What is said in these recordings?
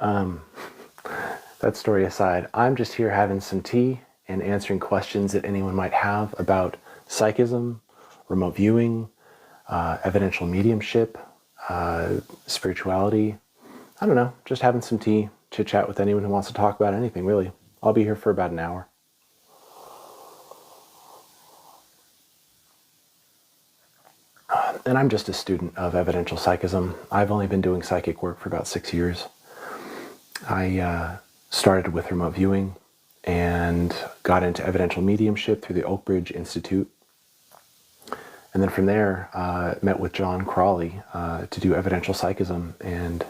That story aside, I'm just here having some tea and answering questions that anyone might have about psychism, remote viewing, evidential mediumship, spirituality. I don't know, just having some tea, chit chat with anyone who wants to talk about anything, really. I'll be here for about an hour. And I'm just a student of evidential psychism. I've only been doing psychic work for about 6 years. I started with remote viewing and got into evidential mediumship through the Oak Ridge Institute. And then from there, met with John Crawley to do evidential psychism. And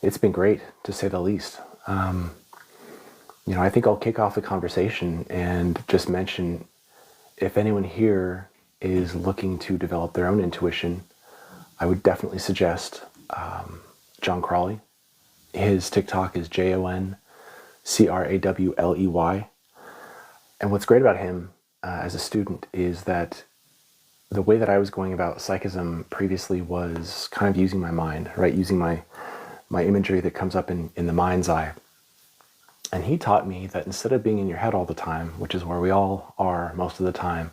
it's been great, to say the least. I think I'll kick off the conversation and just mention, if anyone here is looking to develop their own intuition, I would definitely suggest John Crawley. His TikTok is JonCrawley. And what's great about him as a student is that the way that I was going about psychism previously was kind of using my mind, right? Using my imagery that comes up in the mind's eye. And he taught me that instead of being in your head all the time, which is where we all are most of the time,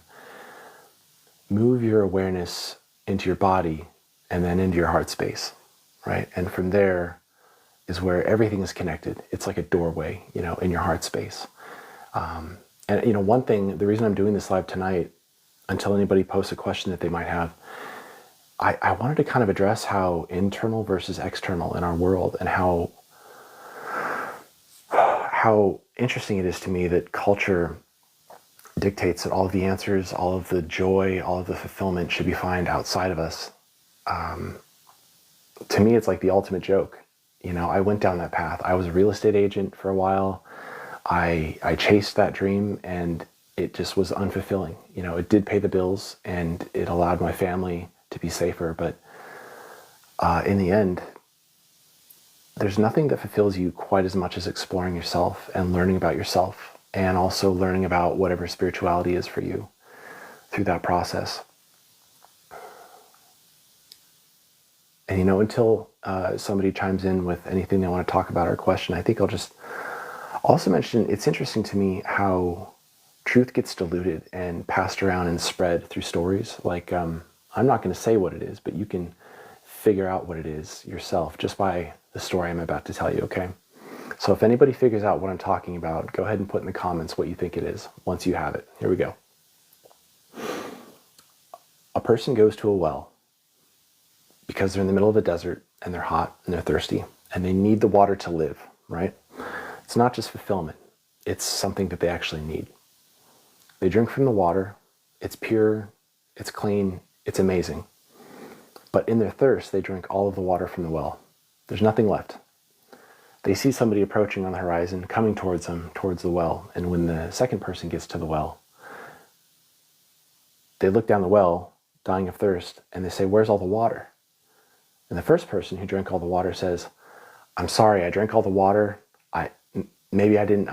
move your awareness into your body and then into your heart space, right? And from there is where everything is connected. It's like a doorway, in your heart space. And one thing, the reason I'm doing this live tonight, until anybody posts a question that they might have, I wanted to kind of address how internal versus external in our world, and how interesting it is to me that culture dictates that all of the answers, all of the joy, all of the fulfillment should be found outside of us. To me, it's like the ultimate joke. I went down that path. I was a real estate agent for a while. I chased that dream, and it just was unfulfilling. It did pay the bills and it allowed my family to be safer. But in the end, there's nothing that fulfills you quite as much as exploring yourself and learning about yourself, and also learning about whatever spirituality is for you through that process. And until somebody chimes in with anything they want to talk about or question, I think I'll just also mention, it's interesting to me how truth gets diluted and passed around and spread through stories. Like, I'm not going to say what it is, but you can figure out what it is yourself just by the story I'm about to tell you, okay? So if anybody figures out what I'm talking about, go ahead and put in the comments what you think it is once you have it. Here we go. A person goes to a well because they're in the middle of a desert and they're hot and they're thirsty and they need the water to live, right? It's not just fulfillment. It's something that they actually need. They drink from the water. It's pure, it's clean, it's amazing. But in their thirst, they drink all of the water from the well. There's nothing left. They see somebody approaching on the horizon, coming towards them, towards the well. And when the second person gets to the well, they look down the well, dying of thirst, and they say, "Where's all the water?" And the first person who drank all the water says, "I'm sorry, I drank all the water. I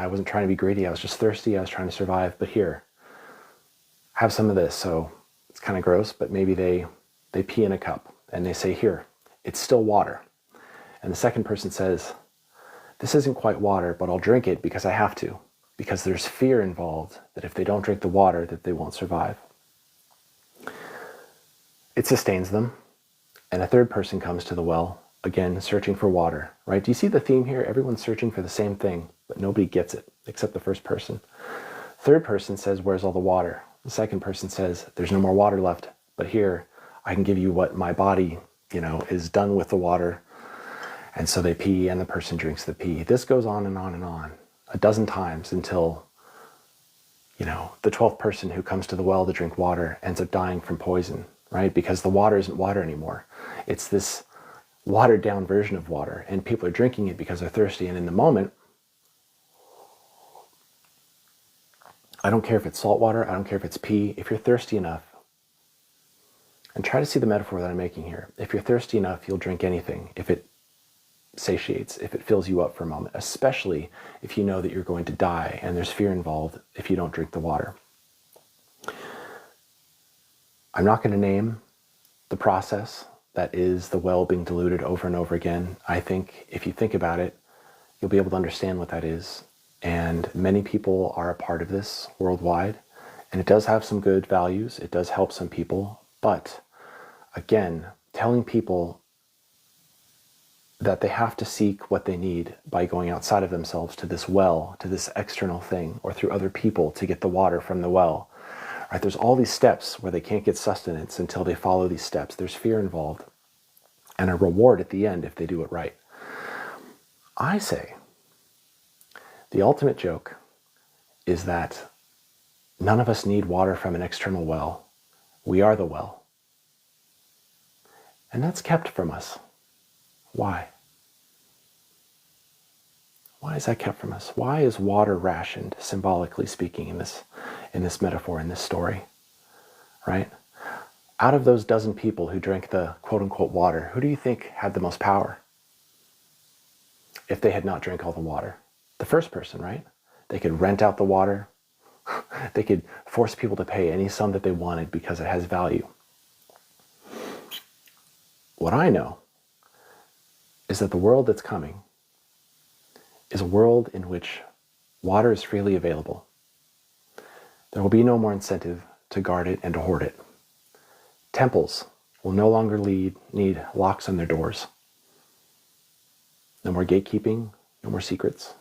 wasn't trying to be greedy. I was just thirsty. I was trying to survive. But here, have some of this." So it's kind of gross, but maybe they pee in a cup and they say, "Here, it's still water." And the second person says, "This isn't quite water, but I'll drink it because I have to, because there's fear involved that if they don't drink the water, that they won't survive." It sustains them. And a third person comes to the well, again, searching for water, right? Do you see the theme here? Everyone's searching for the same thing, but nobody gets it except the first person. Third person says, "Where's all the water?" The second person says, "There's no more water left, but here, I can give you what my body, is done with the water." And so they pee, and the person drinks the pee. This goes on and on and on, a dozen times, until, the 12th person who comes to the well to drink water ends up dying from poison, right? Because the water isn't water anymore. It's this watered down version of water, and people are drinking it because they're thirsty. And in the moment, I don't care if it's salt water, I don't care if it's pee, if you're thirsty enough, and try to see the metaphor that I'm making here. If you're thirsty enough, you'll drink anything if it satiates, if it fills you up for a moment, especially if you know that you're going to die and there's fear involved if you don't drink the water. I'm not going to name the process that is the well being diluted over and over again. I think if you think about it, you'll be able to understand what that is. And many people are a part of this worldwide. And it does have some good values. It does help some people. But again, telling people that they have to seek what they need by going outside of themselves to this well, to this external thing, or through other people to get the water from the well. Right? There's all these steps where they can't get sustenance until they follow these steps. There's fear involved and a reward at the end if they do it right. I say the ultimate joke is that none of us need water from an external well. We are the well. And that's kept from us. Why? Why is that kept from us? Why is water rationed, symbolically speaking, in this metaphor, in this story? Right? Out of those dozen people who drank the quote-unquote water, who do you think had the most power if they had not drank all the water? The first person, right? They could rent out the water. They could force people to pay any sum that they wanted because it has value. What I know is that the world that's coming is a world in which water is freely available. There will be no more incentive to guard it and to hoard it. Temples will no longer need locks on their doors. No more gatekeeping, no more secrets.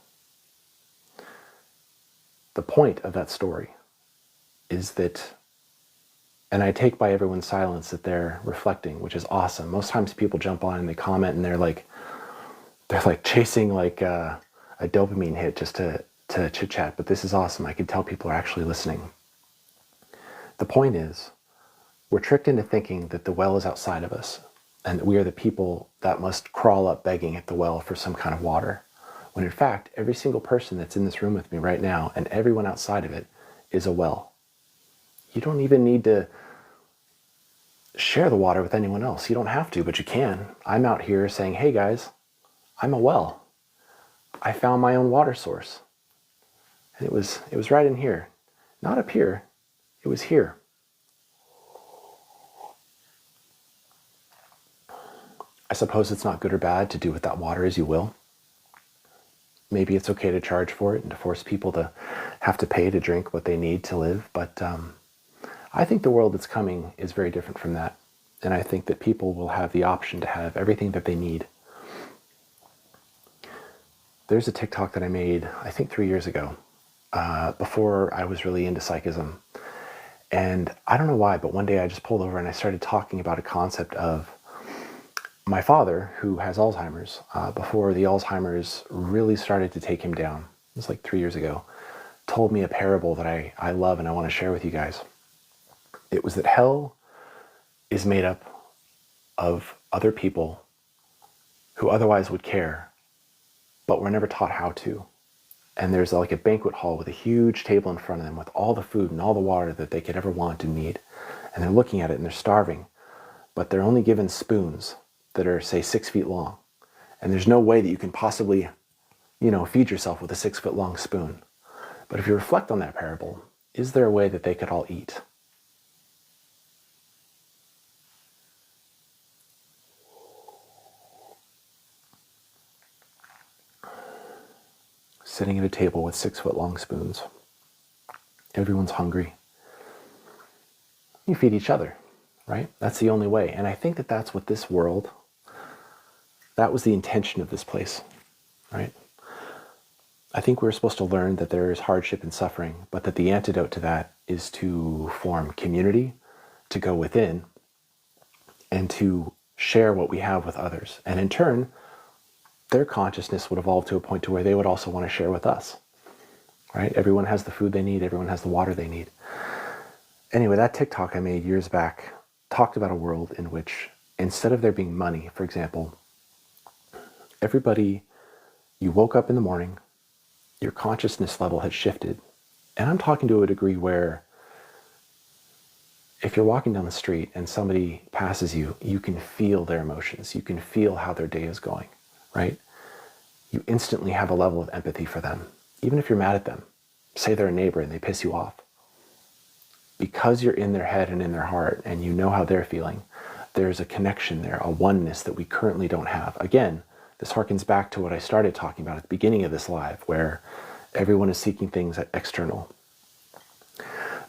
The point of that story is that, and I take by everyone's silence that they're reflecting, which is awesome. Most times people jump on and they comment and they're like chasing like a dopamine hit just to chit chat. But this is awesome. I can tell people are actually listening. The point is, we're tricked into thinking that the well is outside of us and that we are the people that must crawl up begging at the well for some kind of water. When in fact, every single person that's in this room with me right now and everyone outside of it is a well. You don't even need to share the water with anyone else. You don't have to, but you can. I'm out here saying, hey guys, I'm a well. I found my own water source. And it was right in here. Not up here. It was here. I suppose it's not good or bad to do with that water as you will. Maybe it's okay to charge for it and to force people to have to pay to drink what they need to live. But I think the world that's coming is very different from that. And I think that people will have the option to have everything that they need. There's a TikTok that I made, I think 3 years ago, before I was really into psychism. And I don't know why, but one day I just pulled over and I started talking about a concept of my father, who has Alzheimer's, before the Alzheimer's really started to take him down, it was like 3 years ago, told me a parable that I love and I want to share with you guys. It was that hell is made up of other people who otherwise would care, but were never taught how to. And there's like a banquet hall with a huge table in front of them with all the food and all the water that they could ever want and need. And they're looking at it and they're starving, but they're only given spoons that are, say, 6 feet long. And there's no way that you can possibly, feed yourself with a 6 foot long spoon. But if you reflect on that parable, is there a way that they could all eat? Sitting at a table with 6 foot long spoons. Everyone's hungry. You feed each other, right? That's the only way. And I think that that's what this world, that was the intention of this place, right? I think we're supposed to learn that there is hardship and suffering, but that the antidote to that is to form community, to go within, and to share what we have with others. And in turn, their consciousness would evolve to a point to where they would also want to share with us, right? Everyone has the food they need. Everyone has the water they need. Anyway, that TikTok I made years back talked about a world in which instead of there being money, for example, everybody, you woke up in the morning, your consciousness level had shifted. And I'm talking to a degree where if you're walking down the street and somebody passes you, you can feel their emotions. You can feel how their day is going, right? You instantly have a level of empathy for them. Even if you're mad at them, say they're a neighbor and they piss you off. Because you're in their head and in their heart and you know how they're feeling, there's a connection there, a oneness that we currently don't have. Again, This harkens back to what I started talking about at the beginning of this live, where everyone is seeking things external.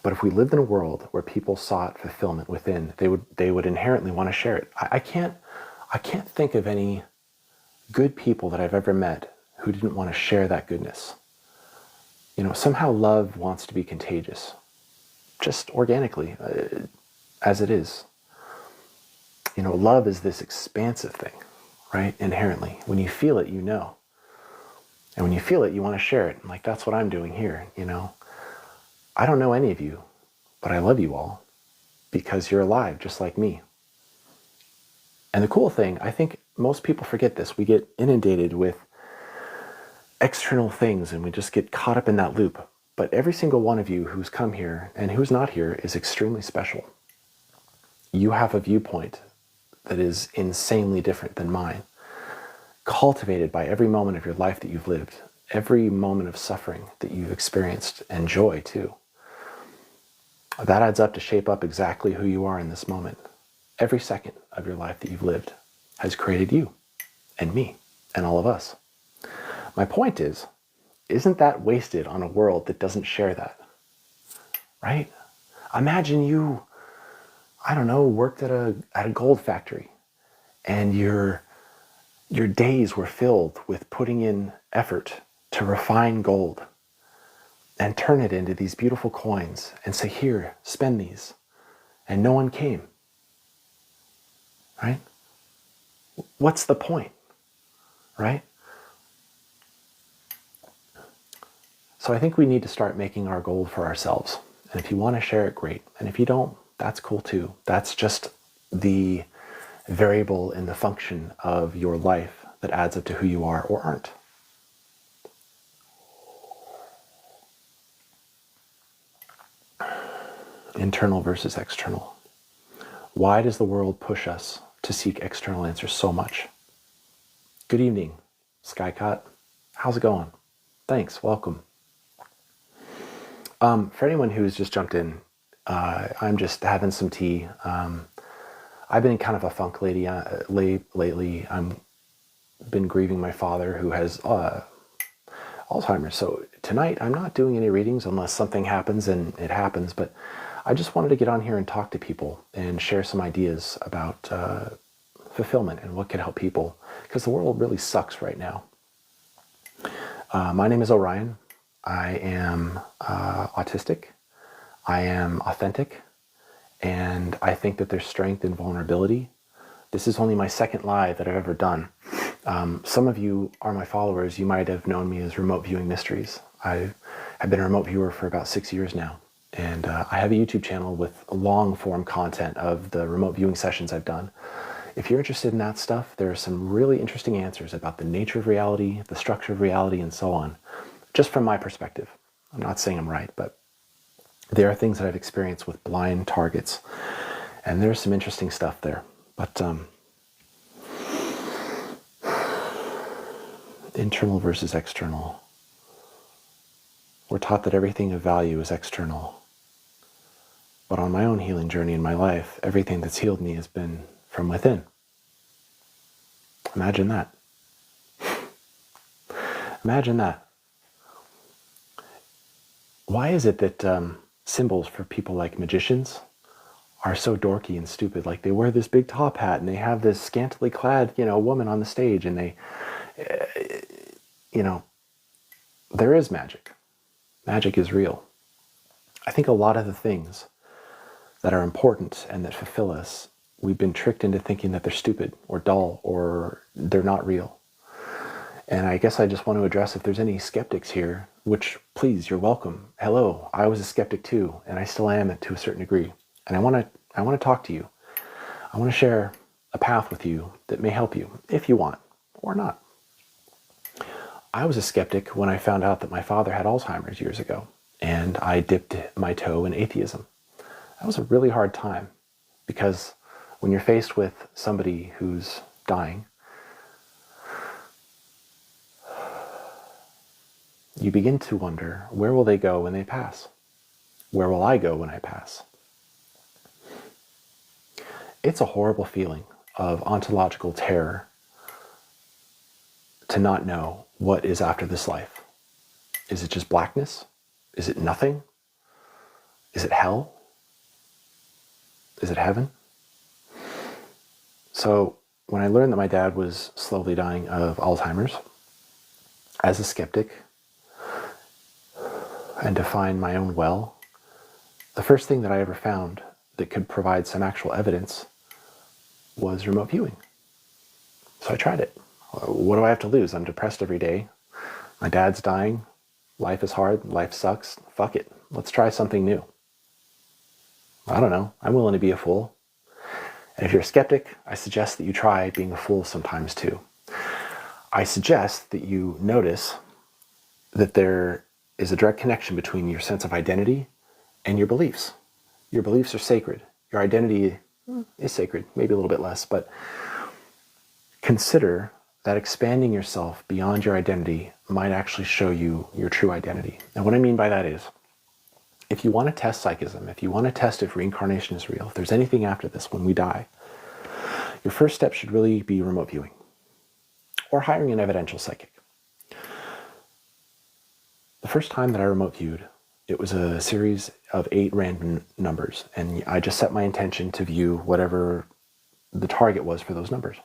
But if we lived in a world where people sought fulfillment within, they would inherently want to share it. I can't think of any good people that I've ever met who didn't want to share that goodness. Somehow love wants to be contagious, just organically, as it is. Love is this expansive thing, right? Inherently. When you feel it, you know. And when you feel it, you want to share it. Like, that's what I'm doing here, I don't know any of you, but I love you all because you're alive just like me. And the cool thing, I think most people forget this. We get inundated with external things and we just get caught up in that loop. But every single one of you who's come here and who's not here is extremely special. You have a viewpoint that is insanely different than mine, cultivated by every moment of your life that you've lived, every moment of suffering that you've experienced, and joy too. That adds up to shape up exactly who you are in this moment. Every second of your life that you've lived has created you and me and all of us. My point is, isn't that wasted on a world that doesn't share that? Right? Imagine you, worked at a gold factory and your days were filled with putting in effort to refine gold and turn it into these beautiful coins and say, here, spend these. And no one came. Right? What's the point? Right? So I think we need to start making our gold for ourselves. And if you want to share it, great. And if you don't, that's cool too. That's just the variable in the function of your life that adds up to who you are or aren't. Internal versus external. Why does the world push us to seek external answers so much? Good evening, Skycott. How's it going? Thanks, welcome. For anyone who's just jumped in, I'm just having some tea. I've been in kind of a funk lately. I'm been grieving my father who has Alzheimer's. So tonight I'm not doing any readings unless something happens, and it happens. But I just wanted to get on here and talk to people and share some ideas about fulfillment and what can help people, because the world really sucks right now. My name is Orion. I am autistic. I am authentic. And I think that there's strength in vulnerability. This is only my second live that I've ever done. Some of you are my followers. You might have known me as Remote Viewing Mysteries. I have been a remote viewer for about 6 years now. And I have a YouTube channel with long form content of the remote viewing sessions I've done. If you're interested in that stuff, there are some really interesting answers about the nature of reality, the structure of reality, and so on, just from my perspective. I'm not saying I'm right, but there are things that I've experienced with blind targets, and there's some interesting stuff there. But internal versus external. We're taught that everything of value is external. But on my own healing journey in my life, everything that's healed me has been from within. Imagine that. Imagine that. Why is it that symbols for people like magicians are so dorky and stupid? Like, they wear this big top hat and they have this scantily clad, woman on the stage, and they, there is magic. Magic is real. I think a lot of the things that are important and that fulfill us, we've been tricked into thinking that they're stupid or dull or they're not real. And I guess I just want to address, if there's any skeptics here, which, please, you're welcome. Hello, I was a skeptic too, and I still am to a certain degree. And I want to talk to you. I want to share a path with you that may help you, if you want, or not. I was a skeptic when I found out that my father had Alzheimer's years ago, and I dipped my toe in atheism. That was a really hard time, because when you're faced with somebody who's dying, you begin to wonder, where will they go when they pass? Where will I go when I pass? It's a horrible feeling of ontological terror to not know what is after this life. Is it just blackness? Is it nothing? Is it hell? Is it heaven? So when I learned that my dad was slowly dying of Alzheimer's, as a skeptic, and to find my own well, the first thing that I ever found that could provide some actual evidence was remote viewing. So I tried it. What do I have to lose? I'm depressed every day. My dad's dying. Life is hard. Life sucks. Fuck it. Let's try something new. I don't know. I'm willing to be a fool. And if you're a skeptic, I suggest that you try being a fool sometimes too. I suggest that you notice that there is a direct connection between your sense of identity and your beliefs. Your beliefs are sacred. Your identity is sacred, maybe a little bit less, but consider that expanding yourself beyond your identity might actually show you your true identity. And what I mean by that is, if you want to test psychism, if you want to test if reincarnation is real, if there's anything after this when we die, your first step should really be remote viewing or hiring an evidential psychic. The first time that I remote viewed, it was a series of 8 random numbers, and I just set my intention to view whatever the target was for those numbers.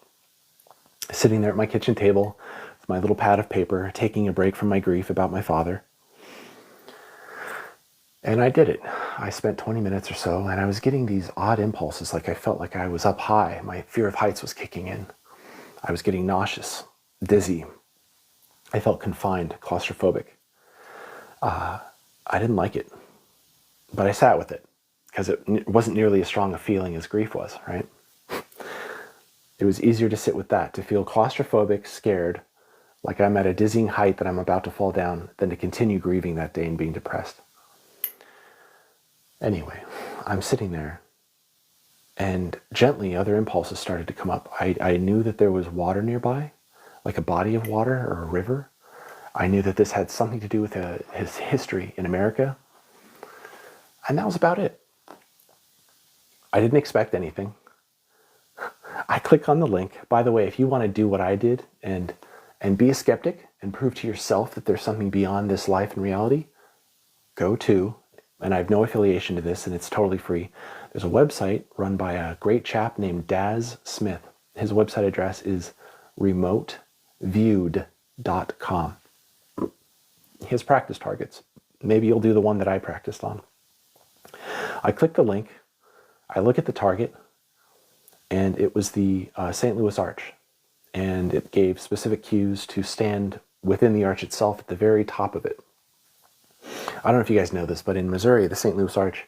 Sitting there at my kitchen table with my little pad of paper, taking a break from my grief about my father. And I did it. I spent 20 minutes or so, and I was getting these odd impulses, like I felt like I was up high. My fear of heights was kicking in. I was getting nauseous, dizzy. I felt confined, claustrophobic. I didn't like it, but I sat with it because it wasn't nearly as strong a feeling as grief was, right? It was easier to sit with that, to feel claustrophobic, scared, like I'm at a dizzying height that I'm about to fall down, than to continue grieving that day and being depressed. Anyway, I'm sitting there, and gently other impulses started to come up. I knew that there was water nearby, like a body of water or a river. I knew that this had something to do with his history in America. And that was about it. I didn't expect anything. I click on the link. By the way, if you want to do what I did and be a skeptic and prove to yourself that there's something beyond this life and reality, go to, and I have no affiliation to this, and it's totally free. There's a website run by a great chap named Daz Smith. His website address is remoteviewed.com. He has practice targets. Maybe you'll do the one that I practiced on. I click the link, I look at the target, and it was the St. Louis Arch. And it gave specific cues to stand within the arch itself at the very top of it. I don't know if you guys know this, but in Missouri, the St. Louis Arch,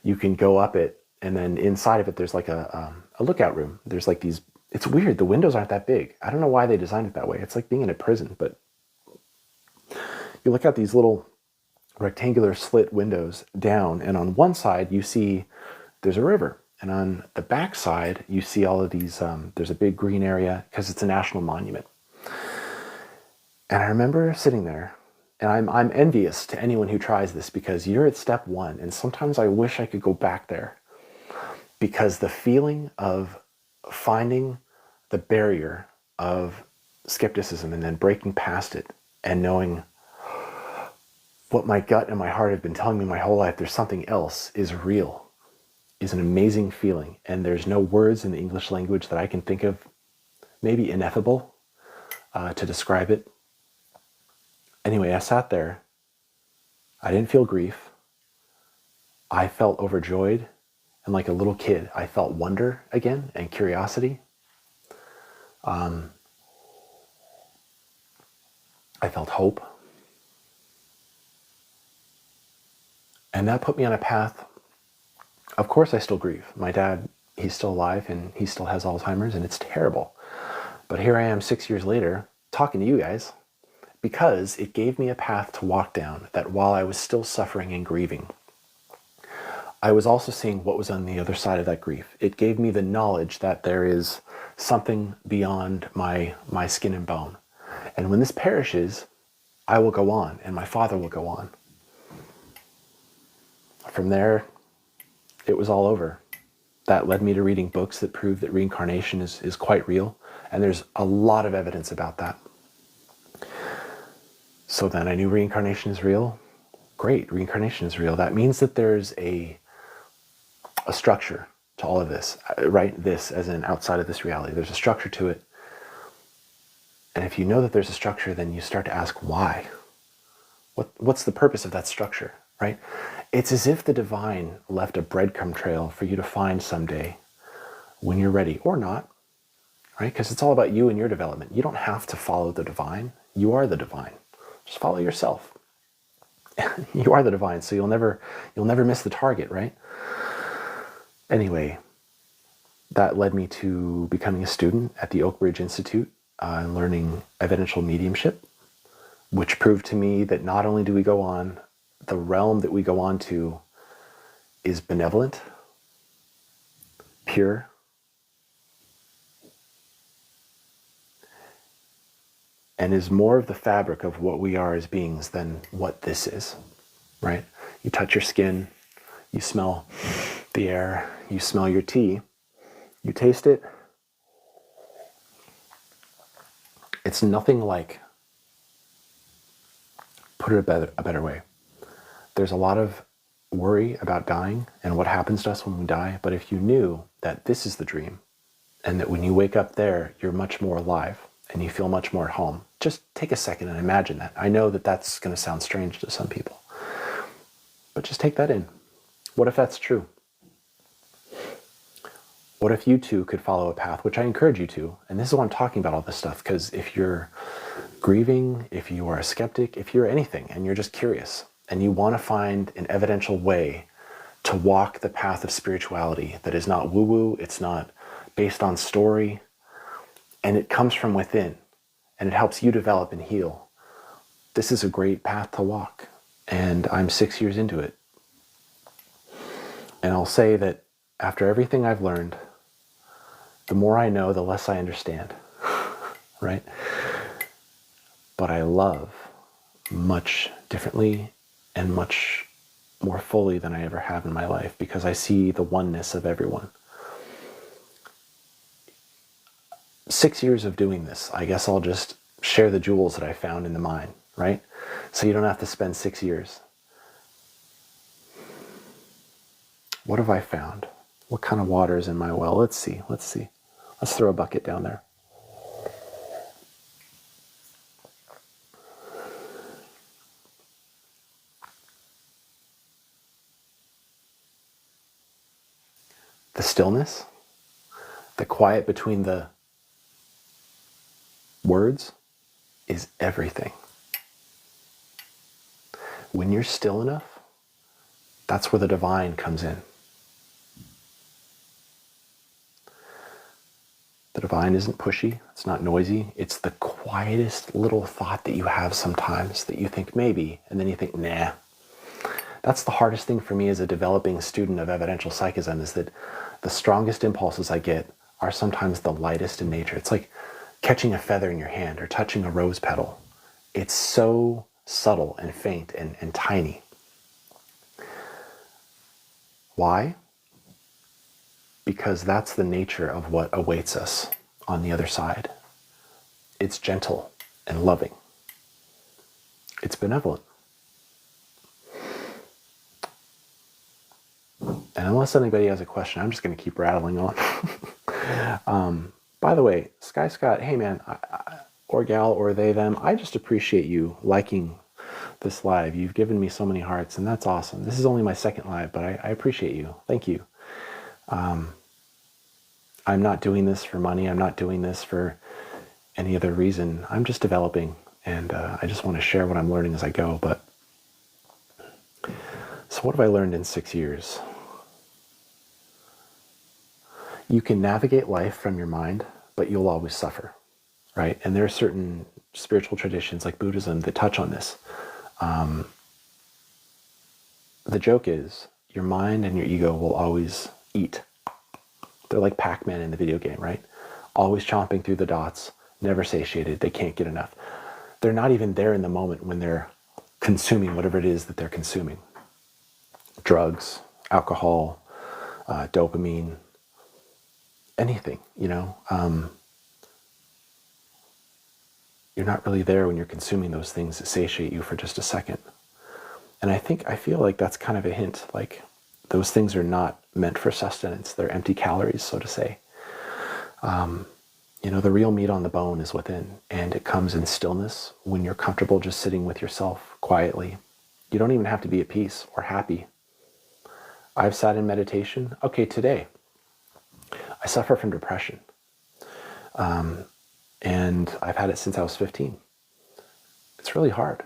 you can go up it, and then inside of it, there's like a lookout room. There's like these, it's weird, the windows aren't that big. I don't know why they designed it that way. It's like being in a prison, but you look out these little rectangular slit windows down, and on one side you see there's a river, and on the back side you see all of these, there's a big green area because it's a national monument. And I remember sitting there, and I'm envious to anyone who tries this, because you're at step 1, and sometimes I wish I could go back there, because the feeling of finding the barrier of skepticism and then breaking past it and knowing what my gut and my heart have been telling me my whole life, there's something else, is real, is an amazing feeling. And there's no words in the English language that I can think of, maybe ineffable, to describe it. Anyway, I sat there. I didn't feel grief. I felt overjoyed. And like a little kid, I felt wonder again and curiosity. I felt hope. And that put me on a path. Of course I still grieve. My dad, he's still alive and he still has Alzheimer's, and it's terrible. But here I am 6 years later talking to you guys, because it gave me a path to walk down, that while I was still suffering and grieving, I was also seeing what was on the other side of that grief. It gave me the knowledge that there is something beyond my skin and bone. And when this perishes, I will go on, and my father will go on. From there, it was all over. That led me to reading books that prove that reincarnation is quite real. And there's a lot of evidence about that. So then I knew reincarnation is real. Great, reincarnation is real. That means that there's a structure to all of this, right? This as in outside of this reality. There's a structure to it. And if you know that there's a structure, then you start to ask why. What's the purpose of that structure, right? It's as if the divine left a breadcrumb trail for you to find someday when you're ready, or not, right? Because it's all about you and your development. You don't have to follow the divine. You are the divine. Just follow yourself. You are the divine, so you'll never miss the target, right? Anyway, that led me to becoming a student at the Oak Ridge Institute and learning evidential mediumship, which proved to me that not only do we go on, the realm that we go on to is benevolent, pure, and is more of the fabric of what we are as beings than what this is, right? You touch your skin, you smell the air, you smell your tea, you taste it. It's nothing like, put it a better way. There's a lot of worry about dying and what happens to us when we die, but if you knew that this is the dream and that when you wake up there, you're much more alive and you feel much more at home, just take a second and imagine that. I know that that's going to sound strange to some people, but just take that in. What if that's true? What if you too could follow a path, which I encourage you to, and this is why I'm talking about all this stuff, because if you're grieving, if you are a skeptic, if you're anything and you're just curious and you want to find an evidential way to walk the path of spirituality that is not woo-woo, it's not based on story, and it comes from within, and it helps you develop and heal, this is a great path to walk. And I'm 6 years into it. And I'll say that after everything I've learned, the more I know, the less I understand, right? But I love much differently and much more fully than I ever have in my life, because I see the oneness of everyone. 6 years of doing this, I guess I'll just share the jewels that I found in the mine, right? So you don't have to spend 6 years. What have I found? What kind of water is in my well? Let's see. Let's throw a bucket down there. The stillness, the quiet between the words is everything. When you're still enough, that's where the divine comes in. The divine isn't pushy, it's not noisy, it's the quietest little thought that you have sometimes that you think maybe, and then you think, nah. That's the hardest thing for me as a developing student of evidential psychism, is that the strongest impulses I get are sometimes the lightest in nature. It's like catching a feather in your hand or touching a rose petal. It's so subtle and faint and tiny. Why? Because that's the nature of what awaits us on the other side. It's gentle and loving. It's benevolent. And unless anybody has a question, I'm just going to keep rattling on. By the way, Sky Scott, hey man, or gal, or they, them, I just appreciate you liking this live. You've given me so many hearts, and that's awesome. This is only my second live, but I appreciate you. Thank you. I'm not doing this for money. I'm not doing this for any other reason. I'm just developing, and I just want to share what I'm learning as I go. But so what have I learned in 6 years? You can navigate life from your mind, but you'll always suffer, right? And there are certain spiritual traditions like Buddhism that touch on this. The joke is your mind and your ego will always eat. They're like Pac-Man in the video game, right? Always chomping through the dots, never satiated, they can't get enough. They're not even there in the moment when they're consuming whatever it is that they're consuming. Drugs, alcohol, dopamine, anything, you know. you're not really there when you're consuming those things that satiate you for just a second. And I feel like that's kind of a hint, like those things are not meant for sustenance. They're empty calories, so to say. The real meat on the bone is within, and it comes in stillness when you're comfortable just sitting with yourself quietly. You don't even have to be at peace or happy. I've sat in meditation. Okay, today, I suffer from depression. And I've had it since I was 15. It's really hard.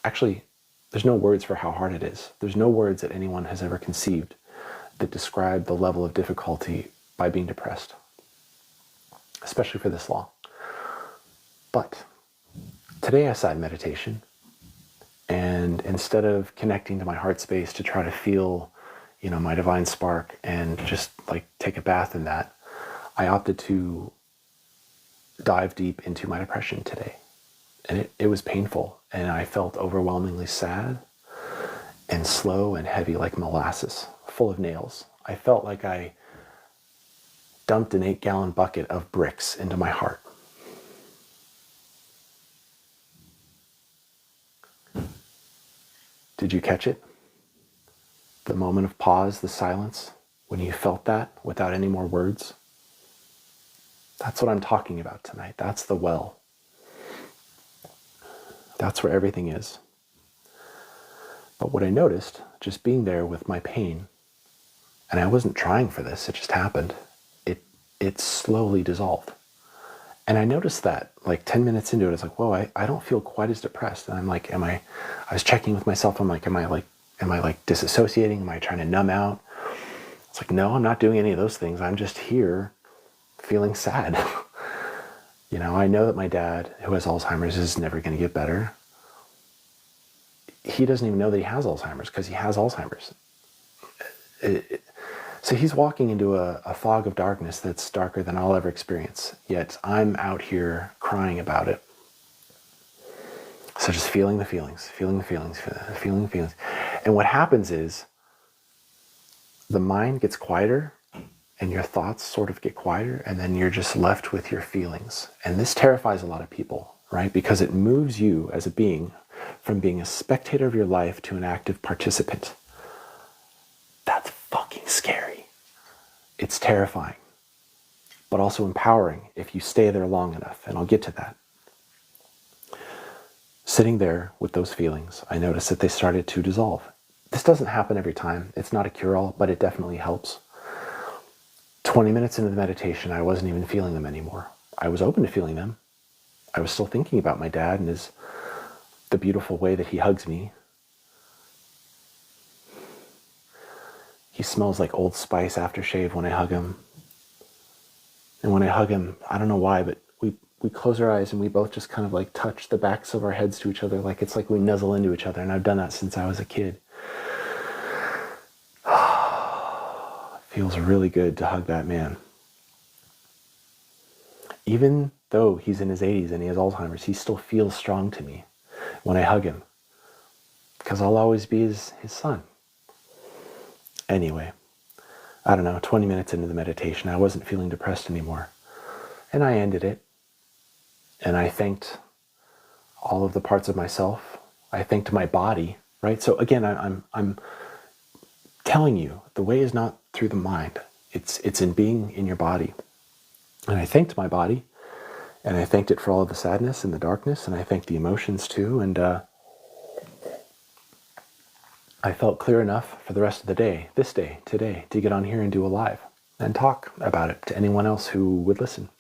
Actually, there's no words for how hard it is. There's no words that anyone has ever conceived that describe the level of difficulty by being depressed, especially for this long. But today I sat in meditation, and instead of connecting to my heart space to try to feel, my divine spark and just like take a bath in that, I opted to dive deep into my depression today. And it was painful, and I felt overwhelmingly sad and slow and heavy like molasses, full of nails. I felt like I dumped an 8-gallon bucket of bricks into my heart. Did you catch it? The moment of pause, the silence, when you felt that without any more words? That's what I'm talking about tonight. That's the well. That's where everything is. But what I noticed, just being there with my pain, and I wasn't trying for this, it just happened, it slowly dissolved. And I noticed that like 10 minutes into it, I was like, whoa, I don't feel quite as depressed. And I'm like, I was checking with myself, I'm like, am I disassociating? Am I trying to numb out? It's like, no, I'm not doing any of those things. I'm just here feeling sad. I know that my dad, who has Alzheimer's, is never going to get better. He doesn't even know that he has Alzheimer's because he has Alzheimer's. So he's walking into a fog of darkness that's darker than I'll ever experience. Yet I'm out here crying about it. So just feeling the feelings. And what happens is the mind gets quieter and your thoughts sort of get quieter, and then you're just left with your feelings. And this terrifies a lot of people, right? Because it moves you as a being from being a spectator of your life to an active participant. That's fucking scary. It's terrifying, but also empowering if you stay there long enough, and I'll get to that. Sitting there with those feelings, I noticed that they started to dissolve. This doesn't happen every time. It's not a cure-all, but it definitely helps. 20 minutes into the meditation, I wasn't even feeling them anymore. I was open to feeling them. I was still thinking about my dad and the beautiful way that he hugs me. He smells like Old Spice aftershave when I hug him. And when I hug him, I don't know why, but we close our eyes and we both just kind of like touch the backs of our heads to each other. Like it's like we nuzzle into each other. And I've done that since I was a kid. Feels really good to hug that man. Even though he's in his 80s and he has Alzheimer's, he still feels strong to me when I hug him, because I'll always be his son. Anyway, I don't know, 20 minutes into the meditation, I wasn't feeling depressed anymore. And I ended it. And I thanked all of the parts of myself. I thanked my body, right? So again, I'm telling you, the way is not through the mind. It's in being in your body. And I thanked my body, and I thanked it for all of the sadness and the darkness, and I thanked the emotions too. And I felt clear enough for the rest of the day, this day, today, to get on here and do a live and talk about it to anyone else who would listen.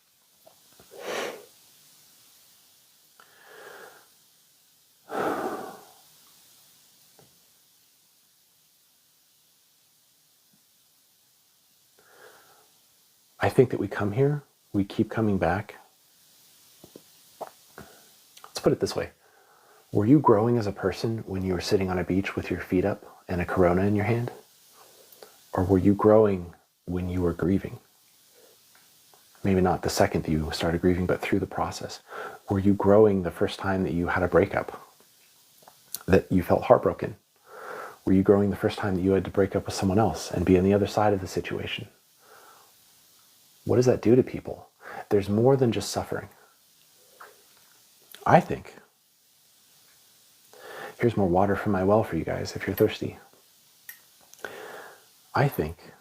I think that we come here, we keep coming back. Let's put it this way. Were you growing as a person when you were sitting on a beach with your feet up and a Corona in your hand? Or were you growing when you were grieving? Maybe not the second that you started grieving, but through the process. Were you growing the first time that you had a breakup, that you felt heartbroken? Were you growing the first time that you had to break up with someone else and be on the other side of the situation? What does that do to people? There's more than just suffering. I think, here's more water from my well for you guys if you're thirsty. I think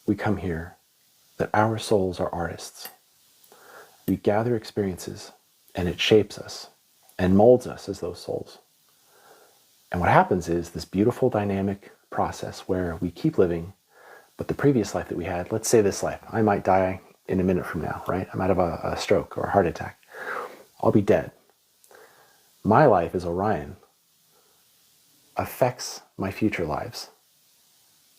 we come here that our souls are artists. We gather experiences and it shapes us and molds us as those souls. And what happens is this beautiful dynamic process where we keep living, but the previous life that we had, let's say this life, I might die in a minute from now, right? I might have a stroke or a heart attack. I'll be dead. My life as Orion affects my future lives.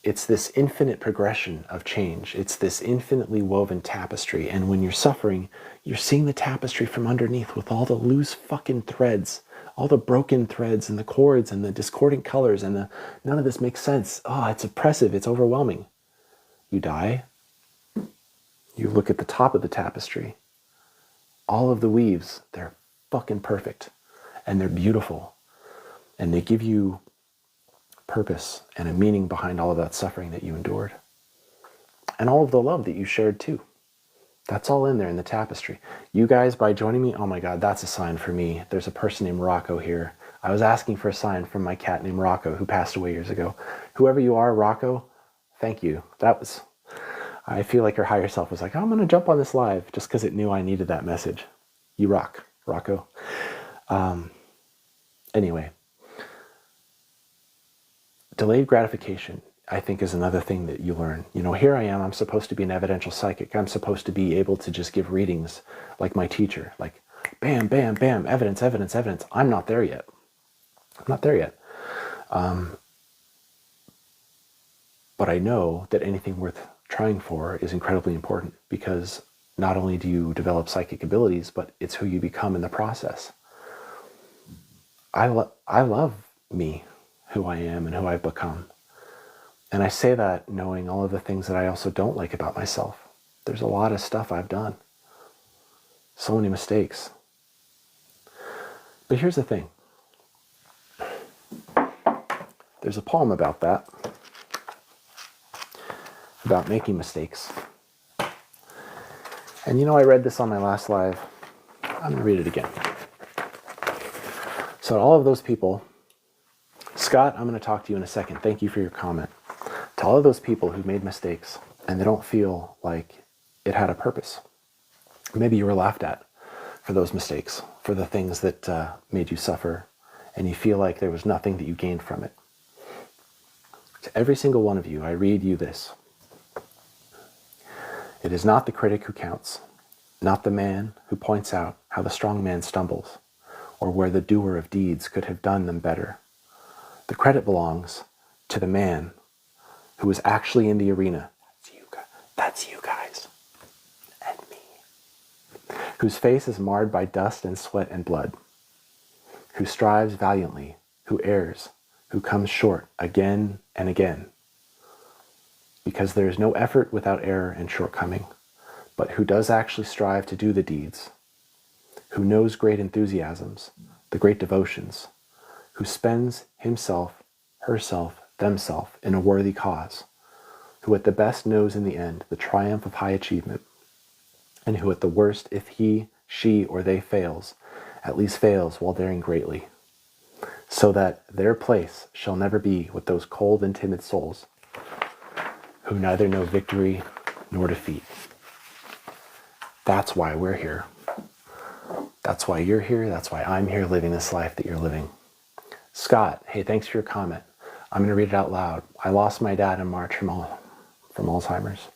It's this infinite progression of change. It's this infinitely woven tapestry. And when you're suffering, you're seeing the tapestry from underneath with all the loose fucking threads, all the broken threads and the cords and the discordant colors and none of this makes sense. Oh, it's oppressive. It's overwhelming. You die. You look at the top of the tapestry. All of the weaves, they're fucking perfect. And they're beautiful. And they give you purpose and a meaning behind all of that suffering that you endured. And all of the love that you shared too. That's all in there in the tapestry. You guys, by joining me, oh my God, that's a sign for me. There's a person named Rocco here. I was asking for a sign from my cat named Rocco, who passed away years ago. Whoever you are, Rocco, thank you. I feel like her higher self was like, I'm going to jump on this live just because it knew I needed that message. You rock, Rocco. Anyway. Delayed gratification, I think, is another thing that you learn. You know, here I am, I'm supposed to be an evidential psychic. I'm supposed to be able to just give readings like my teacher, like bam, bam, bam, evidence, evidence, evidence. I'm not there yet. I'm not there yet. But I know that anything worth trying for is incredibly important because not only do you develop psychic abilities, but it's who you become in the process. I love me, who I am and who I've become. And I say that knowing all of the things that I also don't like about myself. There's a lot of stuff I've done. So many mistakes. But here's the thing. There's a poem about that. About making mistakes. And you know, I read this on my last live. I'm going to read it again. So all of those people, Scott, I'm going to talk to you in a second. Thank you for your comment. To all of those people who've made mistakes and they don't feel like it had a purpose. Maybe you were laughed at for those mistakes, for the things that made you suffer, and you feel like there was nothing that you gained from it. To every single one of you, I read you this. It is not the critic who counts, not the man who points out how the strong man stumbles, or where the doer of deeds could have done them better. The credit belongs to the man who was actually in the arena. That's you guys. And me. Whose face is marred by dust and sweat and blood. Who strives valiantly, who errs, who comes short again and again. Because there is no effort without error and shortcoming, but who does actually strive to do the deeds. Who knows great enthusiasms, the great devotions, who spends himself, herself, themselves in a worthy cause, who at the best knows in the end the triumph of high achievement, and who at the worst, if he, she, or they fails, at least fails while daring greatly, so that their place shall never be with those cold and timid souls, who neither know victory nor defeat. That's why we're here. That's why you're here. That's why I'm here living this life that you're living. Scott, hey, thanks for your comment. I'm going to read it out loud. I lost my dad in March from Alzheimer's.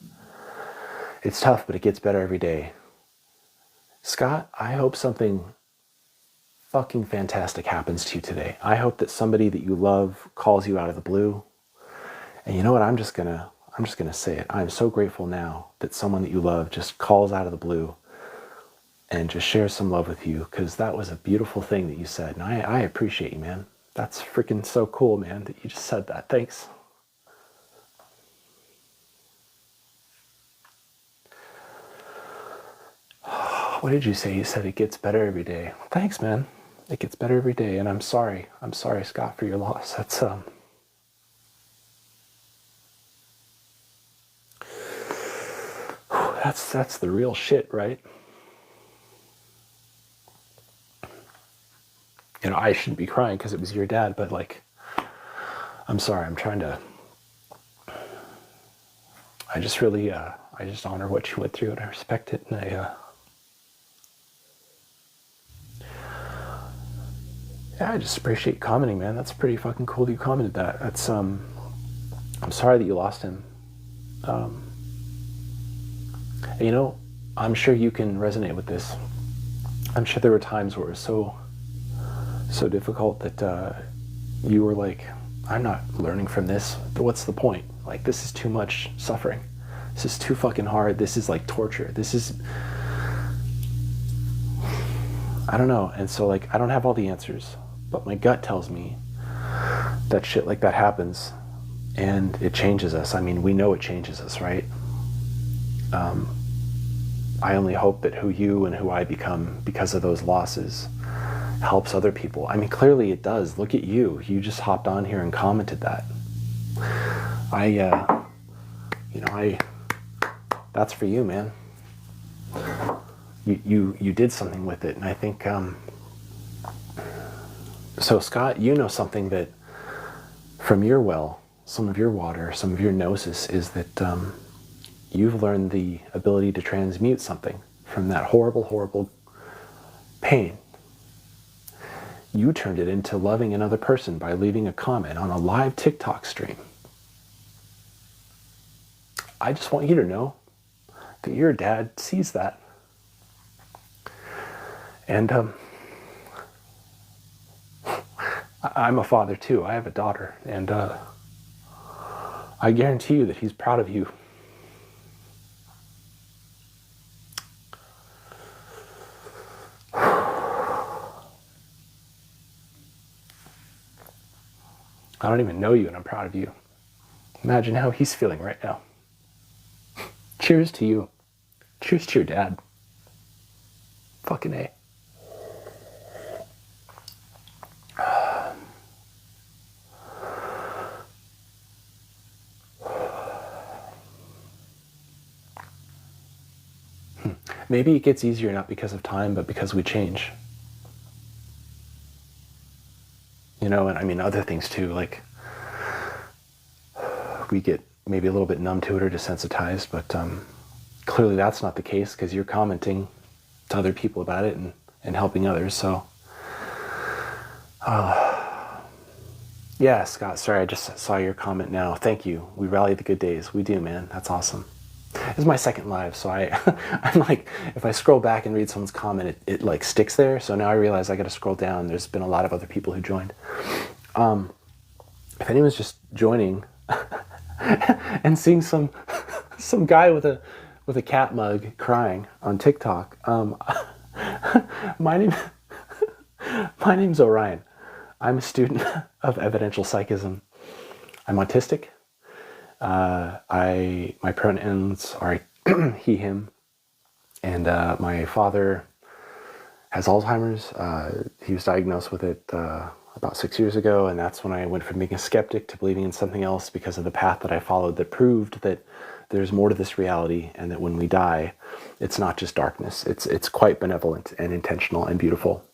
It's tough, but it gets better every day. Scott, I hope something fucking fantastic happens to you today. I hope that somebody that you love calls you out of the blue. And you know what? I'm just gonna say it. I'm so grateful now that someone that you love just calls out of the blue and just shares some love with you, because that was a beautiful thing that you said. And I appreciate you, man. That's freaking so cool, man, that you just said that. Thanks. What did you say? You said it gets better every day. Thanks, man. It gets better every day. And I'm sorry. I'm sorry, Scott, for your loss. That's the real shit, right? I shouldn't be crying because it was your dad, but like, I'm sorry. I just really, I just honor what you went through and I respect it. And yeah, I just appreciate you commenting, man. That's pretty fucking cool that you commented that. I'm sorry that you lost him. And, I'm sure you can resonate with this. I'm sure there were times where it was so difficult that you were like, I'm not learning from this. What's the point? Like, this is too much suffering. This is too fucking hard. This is like torture. I don't know. And so, like, I don't have all the answers, but my gut tells me that shit like that happens and it changes us. I mean, we know it changes us, right? I only hope that who you and who I become because of those losses helps other people. I mean, clearly it does. Look at you. You just hopped on here and commented that. That's for you, man. You did something with it. And I think, so Scott, you know something that from your well, some of your water, some of your gnosis is that you've learned the ability to transmute something from that horrible, horrible pain. You turned it into loving another person by leaving a comment on a live TikTok stream. I just want you to know that your dad sees that. And I'm a father too. I have a daughter. And I guarantee you that he's proud of you. I don't even know you and I'm proud of you. Imagine how he's feeling right now. Cheers to you. Cheers to your dad. Fucking A. Maybe it gets easier not because of time, but because we change. And I mean other things too, like we get maybe a little bit numb to it or desensitized, but clearly that's not the case because you're commenting to other people about it and helping others. So yeah, Scott, sorry, I just saw your comment now. Thank you. We rally the good days. We do, man. That's awesome. This is my second live, so I'm like, if I scroll back and read someone's comment, it like sticks there. So now I realize I got to scroll down. There's been a lot of other people who joined. If anyone's just joining and seeing some guy with a cat mug crying on TikTok, my name's Orion. I'm a student of evidential psychism. I'm autistic. My pronouns are he, him, and my father has Alzheimer's. He was diagnosed with it about 6 years ago, and that's when I went from being a skeptic to believing in something else because of the path that I followed that proved that there's more to this reality and that when we die, it's not just darkness. It's quite benevolent and intentional and beautiful.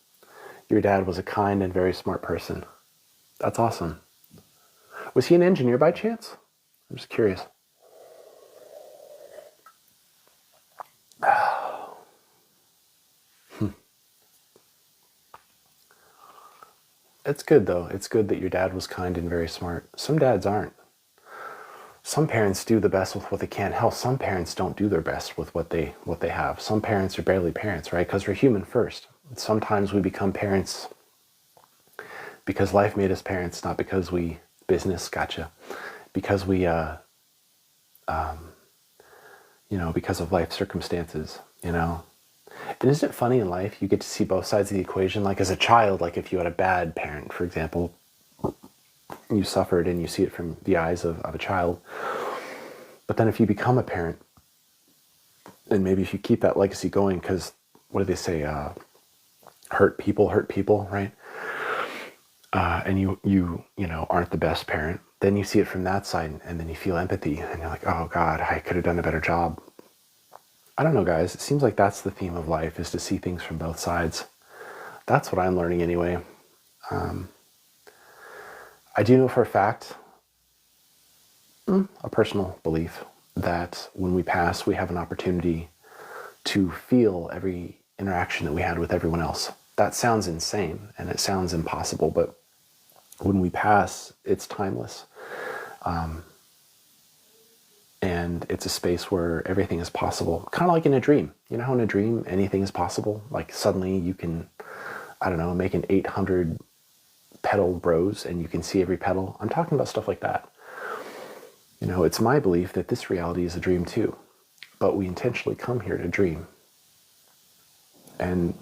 Your dad was a kind and very smart person. That's awesome. Was he an engineer by chance? I'm just curious. It's good though. It's good that your dad was kind and very smart. Some dads aren't. Some parents do the best with what they can. Hell, some parents don't do their best with what they have. Some parents are barely parents, right? Because we're human first. Sometimes we become parents because life made us parents, not because we business, gotcha. Because we because of life circumstances, And isn't it funny in life, you get to see both sides of the equation? Like as a child, like if you had a bad parent, for example, you suffered and you see it from the eyes of a child. But then if you become a parent, and maybe if you keep that legacy going, because what do they say? Hurt people, right? And you aren't the best parent, then you see it from that side and then you feel empathy and you're like, oh God, I could have done a better job. I don't know, guys. It seems like that's the theme of life, is to see things from both sides. That's what I'm learning anyway. I do know for a fact, a personal belief, that when we pass, we have an opportunity to feel every interaction that we had with everyone else. That sounds insane and it sounds impossible, but when we pass, it's timeless. And it's a space where everything is possible. Kind of like in a dream. You know how in a dream, anything is possible? Like suddenly you can, I don't know, make an 800 petal rose and you can see every petal. I'm talking about stuff like that. You know, it's my belief that this reality is a dream too, but we intentionally come here to dream. And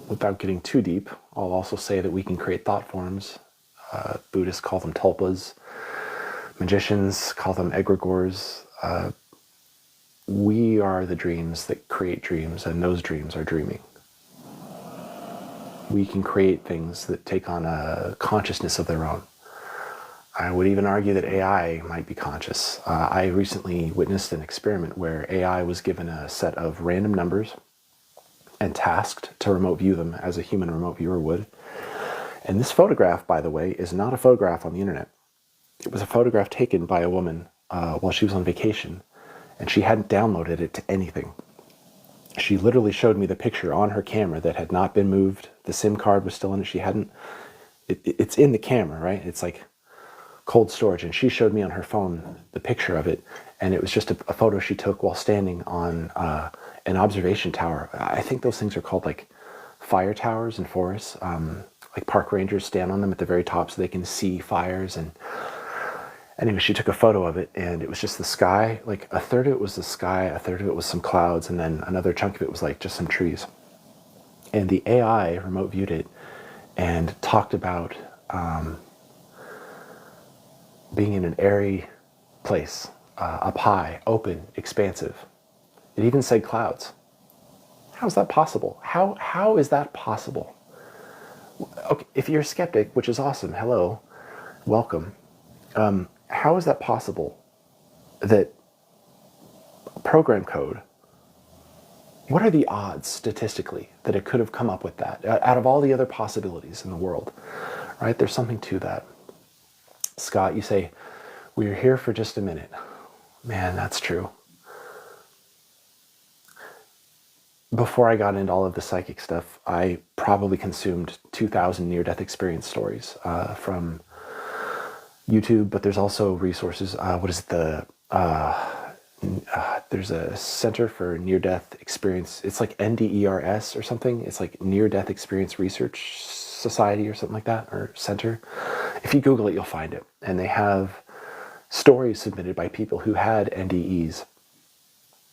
without getting too deep, I'll also say that we can create thought forms. Buddhists call them tulpas. Magicians call them egregores. We are the dreams that create dreams, and those dreams are dreaming. We can create things that take on a consciousness of their own. I would even argue that AI might be conscious. I recently witnessed an experiment where AI was given a set of random numbers and tasked to remote view them as a human remote viewer would. And this photograph, by the way, is not a photograph on the internet. It was a photograph taken by a woman while she was on vacation, and she hadn't downloaded it to anything. She literally showed me the picture on her camera that had not been moved. The SIM card was still in it. She hadn't, it's in the camera, right? It's like cold storage. And she showed me on her phone the picture of it. And it was just a photo she took while standing on an observation tower. I think those things are called like fire towers in forests. Like park rangers stand on them at the very top so they can see fires. And anyway, she took a photo of it, and it was just the sky. Like a third of it was the sky, a third of it was some clouds, and then another chunk of it was like just some trees. And the AI remote viewed it and talked about being in an airy place, up high, open, expansive. It even said clouds. How is that possible? How is that possible? Okay, if you're a skeptic, which is awesome, hello, welcome. How is that possible that program code, what are the odds statistically that it could have come up with that out of all the other possibilities in the world, right? There's something to that. Scott, you say, we're here for just a minute. Man, that's true. Before I got into all of the psychic stuff, I probably consumed 2,000 near-death experience stories from YouTube, but there's also resources. What is it? There's a Center for Near-Death Experience. It's like NDERS or something. It's like Near-Death Experience Research Society or something like that, or center. If you Google it, you'll find it. And they have stories submitted by people who had NDEs.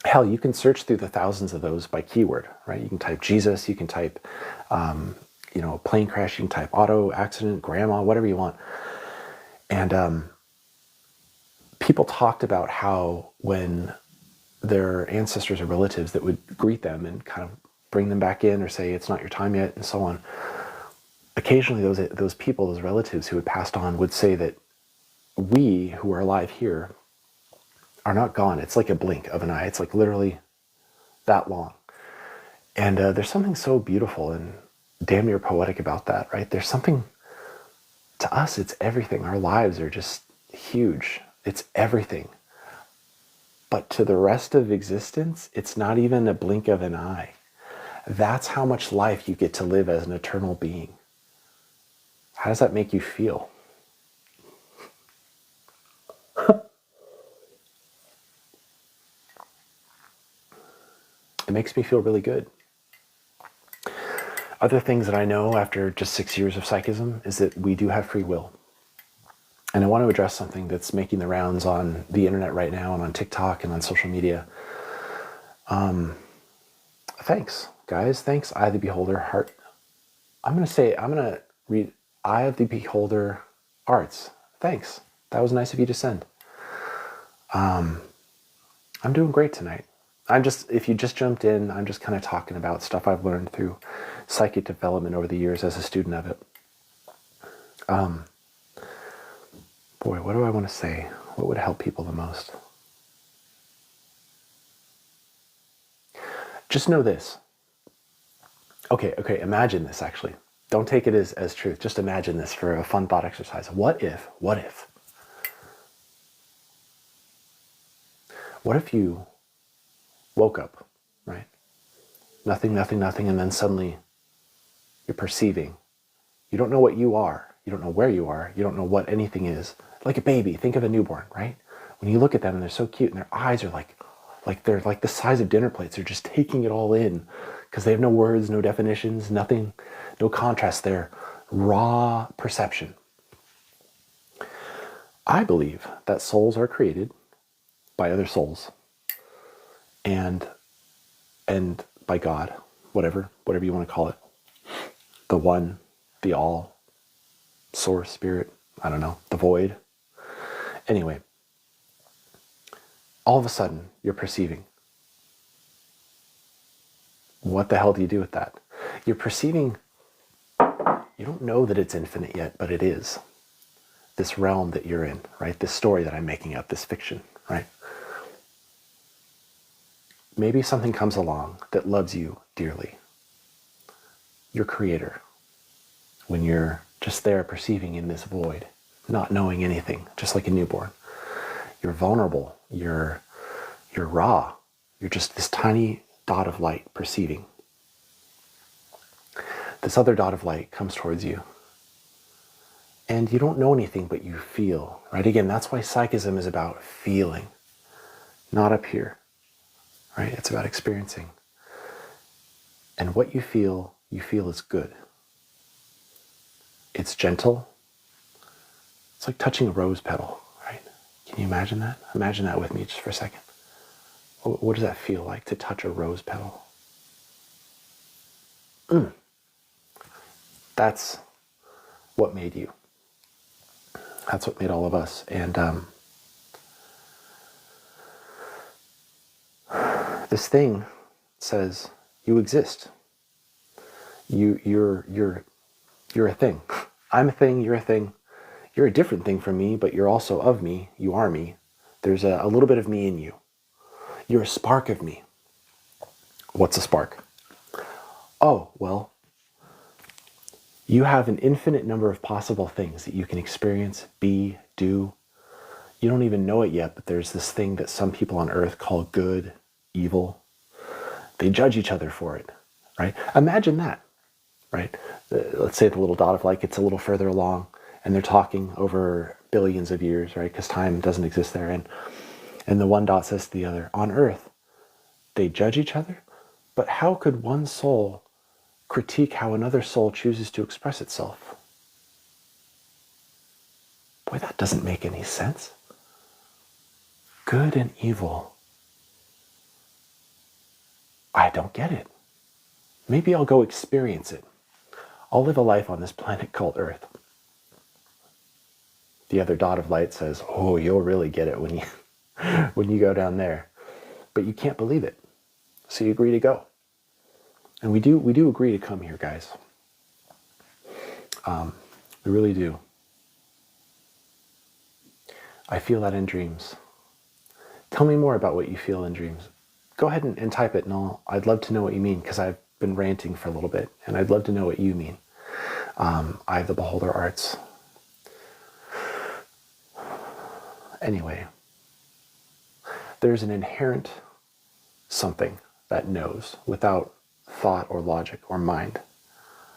Hell, you can search through the thousands of those by keyword, right? You can type Jesus, you can type, plane crash, you can type auto accident, grandma, whatever you want. And people talked about how when their ancestors or relatives that would greet them and kind of bring them back in or say, it's not your time yet, and so on, occasionally those people, those relatives who had passed on would say that we who are alive here are not gone. It's like a blink of an eye. It's like literally that long. And there's something so beautiful and damn near poetic about that, right? There's something, to us, it's everything. Our lives are just huge. It's everything. But to the rest of existence, it's not even a blink of an eye. That's how much life you get to live as an eternal being. How does that make you feel? It makes me feel really good. Other things that I know after just 6 years of psychism is that we do have free will. And I want to address something that's making the rounds on the internet right now and on TikTok and on social media. Thanks, guys. Thanks, Eye of the Beholder, Heart. I'm going to read Eye of the Beholder, Arts. Thanks. That was nice of you to send. I'm doing great tonight. If you just jumped in, I'm just kind of talking about stuff I've learned through psychic development over the years as a student of it. Boy, what do I want to say? What would help people the most? Just know this. Okay, imagine this actually. Don't take it as truth. Just imagine this for a fun thought exercise. What if you woke up, right? Nothing, and then suddenly you're perceiving. You don't know what you are. You don't know where you are. You don't know what anything is. Like a baby, think of a newborn, right? When you look at them and they're so cute and their eyes are like they're like the size of dinner plates. They're just taking it all in because they have no words, no definitions, nothing, no contrast. They're raw perception. I believe that souls are created by other souls and by God, whatever you want to call it. The one, the all, source, spirit, I don't know, the void. Anyway, all of a sudden you're perceiving. What the hell do you do with that? You're perceiving, you don't know that it's infinite yet, but it is. This realm that you're in, right? This story that I'm making up, this fiction, right? Maybe something comes along that loves you dearly. Your creator. When you're just there perceiving in this void, not knowing anything, just like a newborn. You're vulnerable, you're raw, you're just this tiny dot of light perceiving. This other dot of light comes towards you. And you don't know anything, but you feel, right? Again, that's why psychism is about feeling, not up here, right? It's about experiencing. And what you feel is good. It's gentle. It's like touching a rose petal, right? Can you imagine that? Imagine that with me just for a second. What does that feel like to touch a rose petal? That's what made you. That's what made all of us. And this thing says you exist. You're a thing. I'm a thing, you're a thing. You're a different thing from me, but you're also of me. You are me. There's a little bit of me in you. You're a spark of me. What's a spark? Oh, well, you have an infinite number of possible things that you can experience, be, do. You don't even know it yet, but there's this thing that some people on earth call good, evil. They judge each other for it, right? Imagine that, right? Let's say the little dot of light gets a little further along and they're talking over billions of years, right? Because time doesn't exist there. And the one dot says to the other, on earth, they judge each other, but how could one soul critique how another soul chooses to express itself? Boy, that doesn't make any sense. Good and evil. I don't get it. Maybe I'll go experience it. I'll live a life on this planet called Earth. The other dot of light says, oh, you'll really get it when you go down there. But you can't believe it. So you agree to go. And we do agree to come here, guys. We really do. I feel that in dreams. Tell me more about what you feel in dreams. Go ahead and type it, and I'd love to know what you mean, because I've been ranting for a little bit, and I'd love to know what you mean. I have the Beholder Arts. Anyway, there's an inherent something that knows without thought or logic or mind.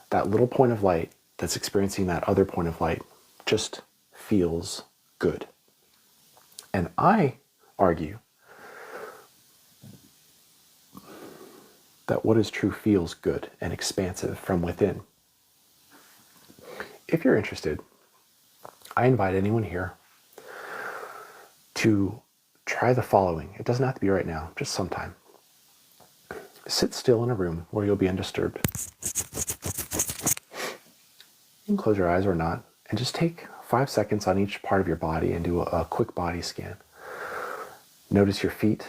That little point of light that's experiencing that other point of light just feels good. And I argue that what is true feels good and expansive from within. If you're interested, I invite anyone here to try the following. It doesn't have to be right now, just sometime. Sit still in a room where you'll be undisturbed. You can close your eyes or not, and just take 5 seconds on each part of your body and do a quick body scan. Notice your feet,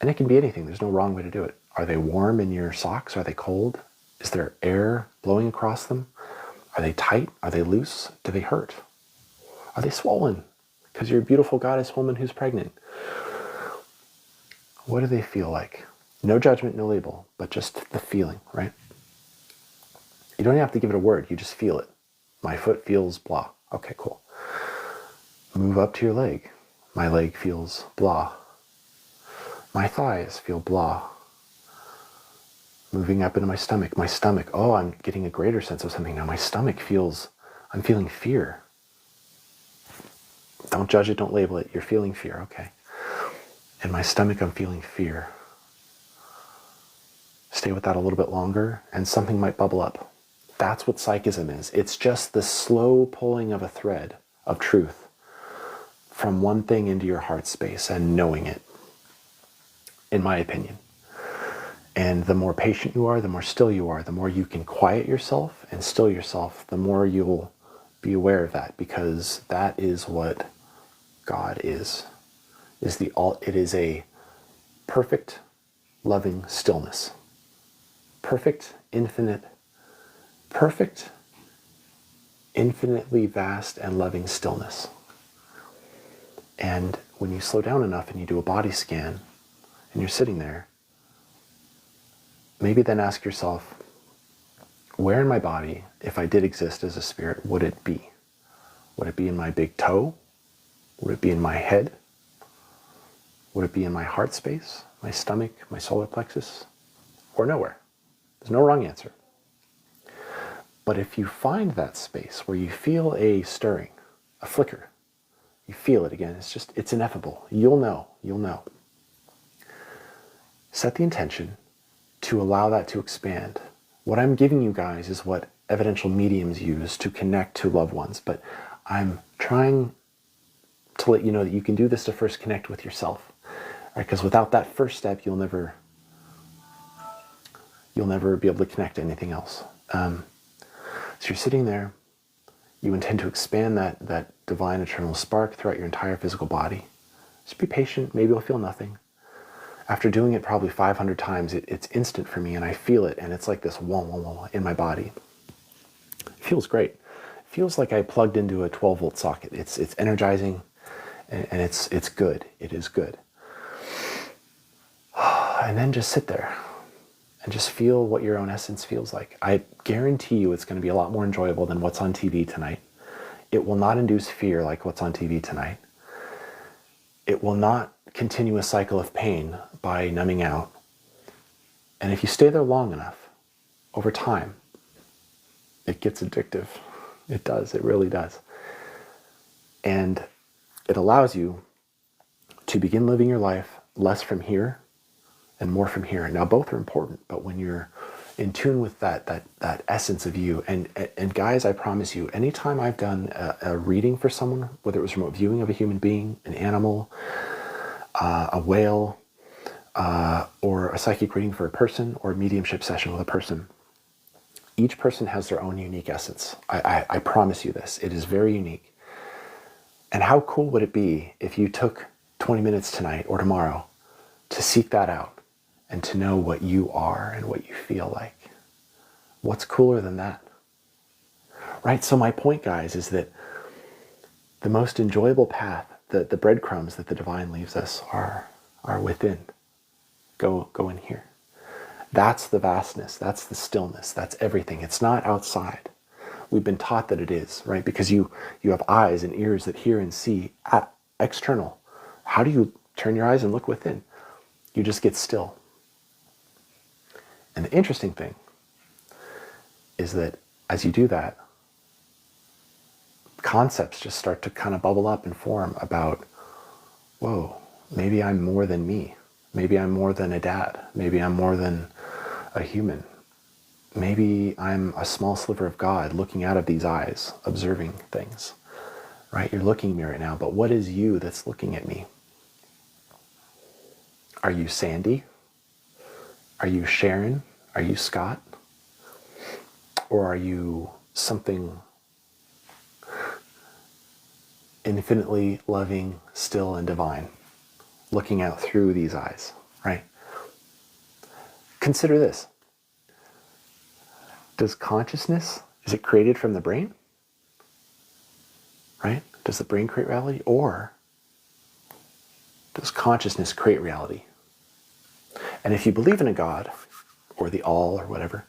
and it can be anything. There's no wrong way to do it. Are they warm in your socks? Are they cold? Is there air blowing across them? Are they tight? Are they loose? Do they hurt? Are they swollen? Because you're a beautiful goddess woman who's pregnant. What do they feel like? No judgment, no label, but just the feeling, right? You don't have to give it a word. You just feel it. My foot feels blah. Okay, cool. Move up to your leg. My leg feels blah. My thighs feel blah. Moving up into my stomach. My stomach, oh, I'm getting a greater sense of something now. My stomach feels, I'm feeling fear. Don't judge it, don't label it. You're feeling fear, okay. In my stomach, I'm feeling fear. Stay with that a little bit longer, and something might bubble up. That's what psychism is. It's just the slow pulling of a thread of truth from one thing into your heart space and knowing it, in my opinion. And the more patient you are, the more still you are, the more you can quiet yourself and still yourself, the more you'll be aware of that, because that is what God is. It is a perfect, loving stillness. Perfect, infinitely vast and loving stillness. And when you slow down enough and you do a body scan and you're sitting there, maybe then ask yourself, where in my body, if I did exist as a spirit, would it be? Would it be in my big toe? Would it be in my head? Would it be in my heart space, my stomach, my solar plexus, or nowhere? There's no wrong answer. But if you find that space where you feel a stirring, a flicker, you feel it again, it's ineffable. You'll know. Set the intention to allow that to expand. What I'm giving you guys is what evidential mediums use to connect to loved ones, but I'm trying to let you know that you can do this to first connect with yourself, right? Because without that first step, you'll never be able to connect to anything else. So you're sitting there, you intend to expand that divine eternal spark throughout your entire physical body. Just be patient, maybe you'll feel nothing. After doing it probably 500 times, it's instant for me, and I feel it, and it's like this wah, wah, wah in my body. It feels great. It feels like I plugged into a 12-volt socket. It's energizing, and it's good. It is good. And then just sit there and just feel what your own essence feels like. I guarantee you it's going to be a lot more enjoyable than what's on TV tonight. It will not induce fear like what's on TV tonight. It will not continue a cycle of pain by numbing out. And if you stay there long enough, over time, it gets addictive. It does, it really does. And it allows you to begin living your life less from here and more from here. Now, both are important, but when you're in tune with that essence of you, and guys, I promise you, anytime I've done a reading for someone, whether it was remote viewing of a human being, an animal, a whale, or a psychic reading for a person, or a mediumship session with a person, each person has their own unique essence. I promise you this. It is very unique. And how cool would it be if you took 20 minutes tonight or tomorrow to seek that out and to know what you are and what you feel like? What's cooler than that? Right? So my point, guys, is that the most enjoyable path, the breadcrumbs that the divine leaves us are within. Go in here. That's the vastness. That's the stillness. That's everything. It's not outside. We've been taught that it is, right? Because you have eyes and ears that hear and see external. How do you turn your eyes and look within? You just get still. And the interesting thing is that as you do that, concepts just start to kind of bubble up and form about, whoa, maybe I'm more than me. Maybe I'm more than a dad. Maybe I'm more than a human. Maybe I'm a small sliver of God looking out of these eyes, observing things, right? You're looking at me right now, but what is you that's looking at me? Are you Sandy? Are you Sharon? Are you Scott? Or are you something infinitely loving, still, and divine, looking out through these eyes, right? Consider this. Does consciousness, is it created from the brain? Right? Does the brain create reality? Or does consciousness create reality? And if you believe in a God, or the all, or whatever,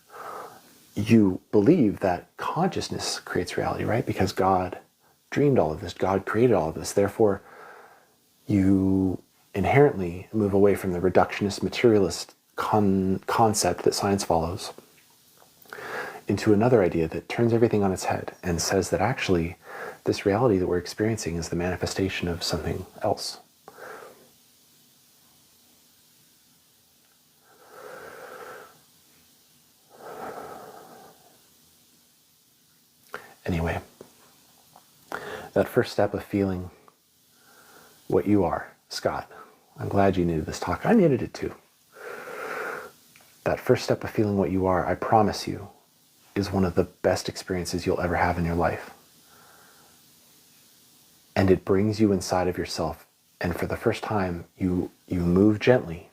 you believe that consciousness creates reality, right? Because God dreamed all of this, God created all of this. Therefore, you inherently move away from the reductionist materialist concept that science follows into another idea that turns everything on its head and says that actually this reality that we're experiencing is the manifestation of something else. Anyway, that first step of feeling what you are, Scott, I'm glad you needed this talk. I needed it too. That first step of feeling what you are, I promise you, is one of the best experiences you'll ever have in your life. And it brings you inside of yourself. And for the first time, you move gently,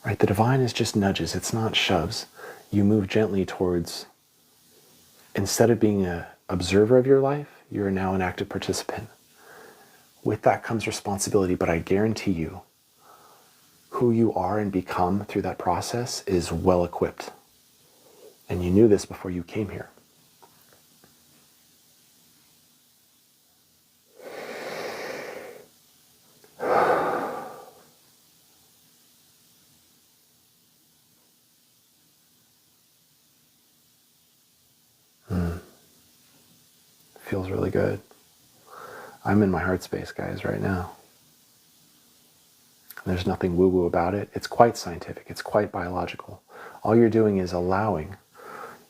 right? The divine is just nudges. It's not shoves. You move gently towards, instead of being an observer of your life, you're now an active participant. With that comes responsibility, but I guarantee you, who you are and become through that process is well equipped. And you knew this before you came here. Feels really good. I'm in my heart space, guys, right now. There's nothing woo-woo about it. It's quite scientific. It's quite biological. All you're doing is allowing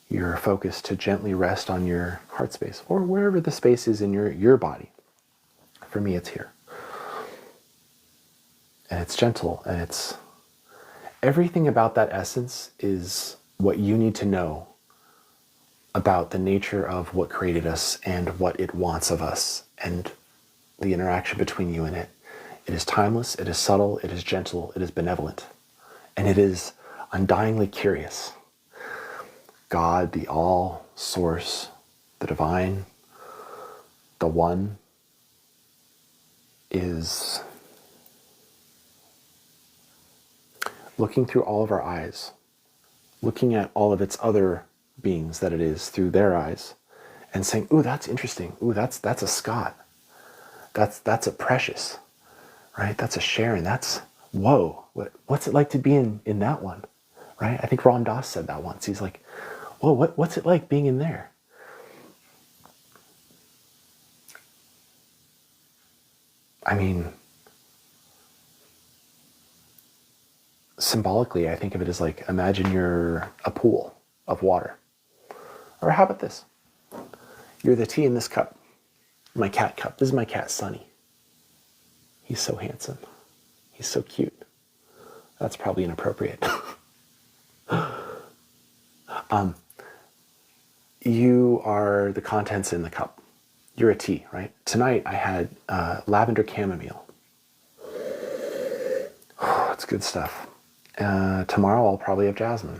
your focus to gently rest on your heart space or wherever the space is in your body. For me, it's here. And it's gentle, and it's everything about that essence is what you need to know about the nature of what created us and what it wants of us and the interaction between you and it. It is timeless, it is subtle, it is gentle, it is benevolent, and it is undyingly curious. God, the all source, the divine, the one, is looking through all of our eyes, looking at all of its other beings that it is through their eyes, and saying, ooh, that's interesting. Ooh, that's a Scott. That's a Precious, right? That's a Sharon. That's, whoa, what's it like to be in that one, right? I think Ram Dass said that once. He's like, whoa, what's it like being in there? I mean, symbolically, I think of it as like, imagine you're a pool of water. Or how about this? You're the tea in this cup, my cat cup. This is my cat, Sunny. He's so handsome. He's so cute. That's probably inappropriate. You are the contents in the cup. You're a tea, right? Tonight I had lavender chamomile. It's good stuff. Tomorrow I'll probably have jasmine.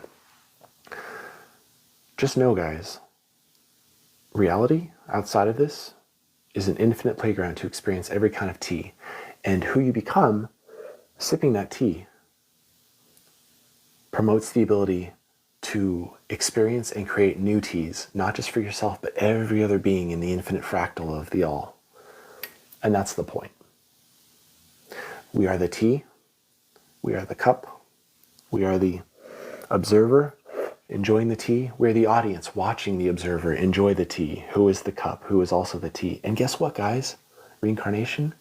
Just know, guys, reality outside of this is an infinite playground to experience every kind of tea. And who you become sipping that tea promotes the ability to experience and create new teas, not just for yourself, but every other being in the infinite fractal of the all. And that's the point. We are the tea. We are the cup. We are the observer enjoying the tea. We're the audience watching the observer enjoy the tea. Who is the cup? Who is also the tea? And guess what, guys? Reincarnation.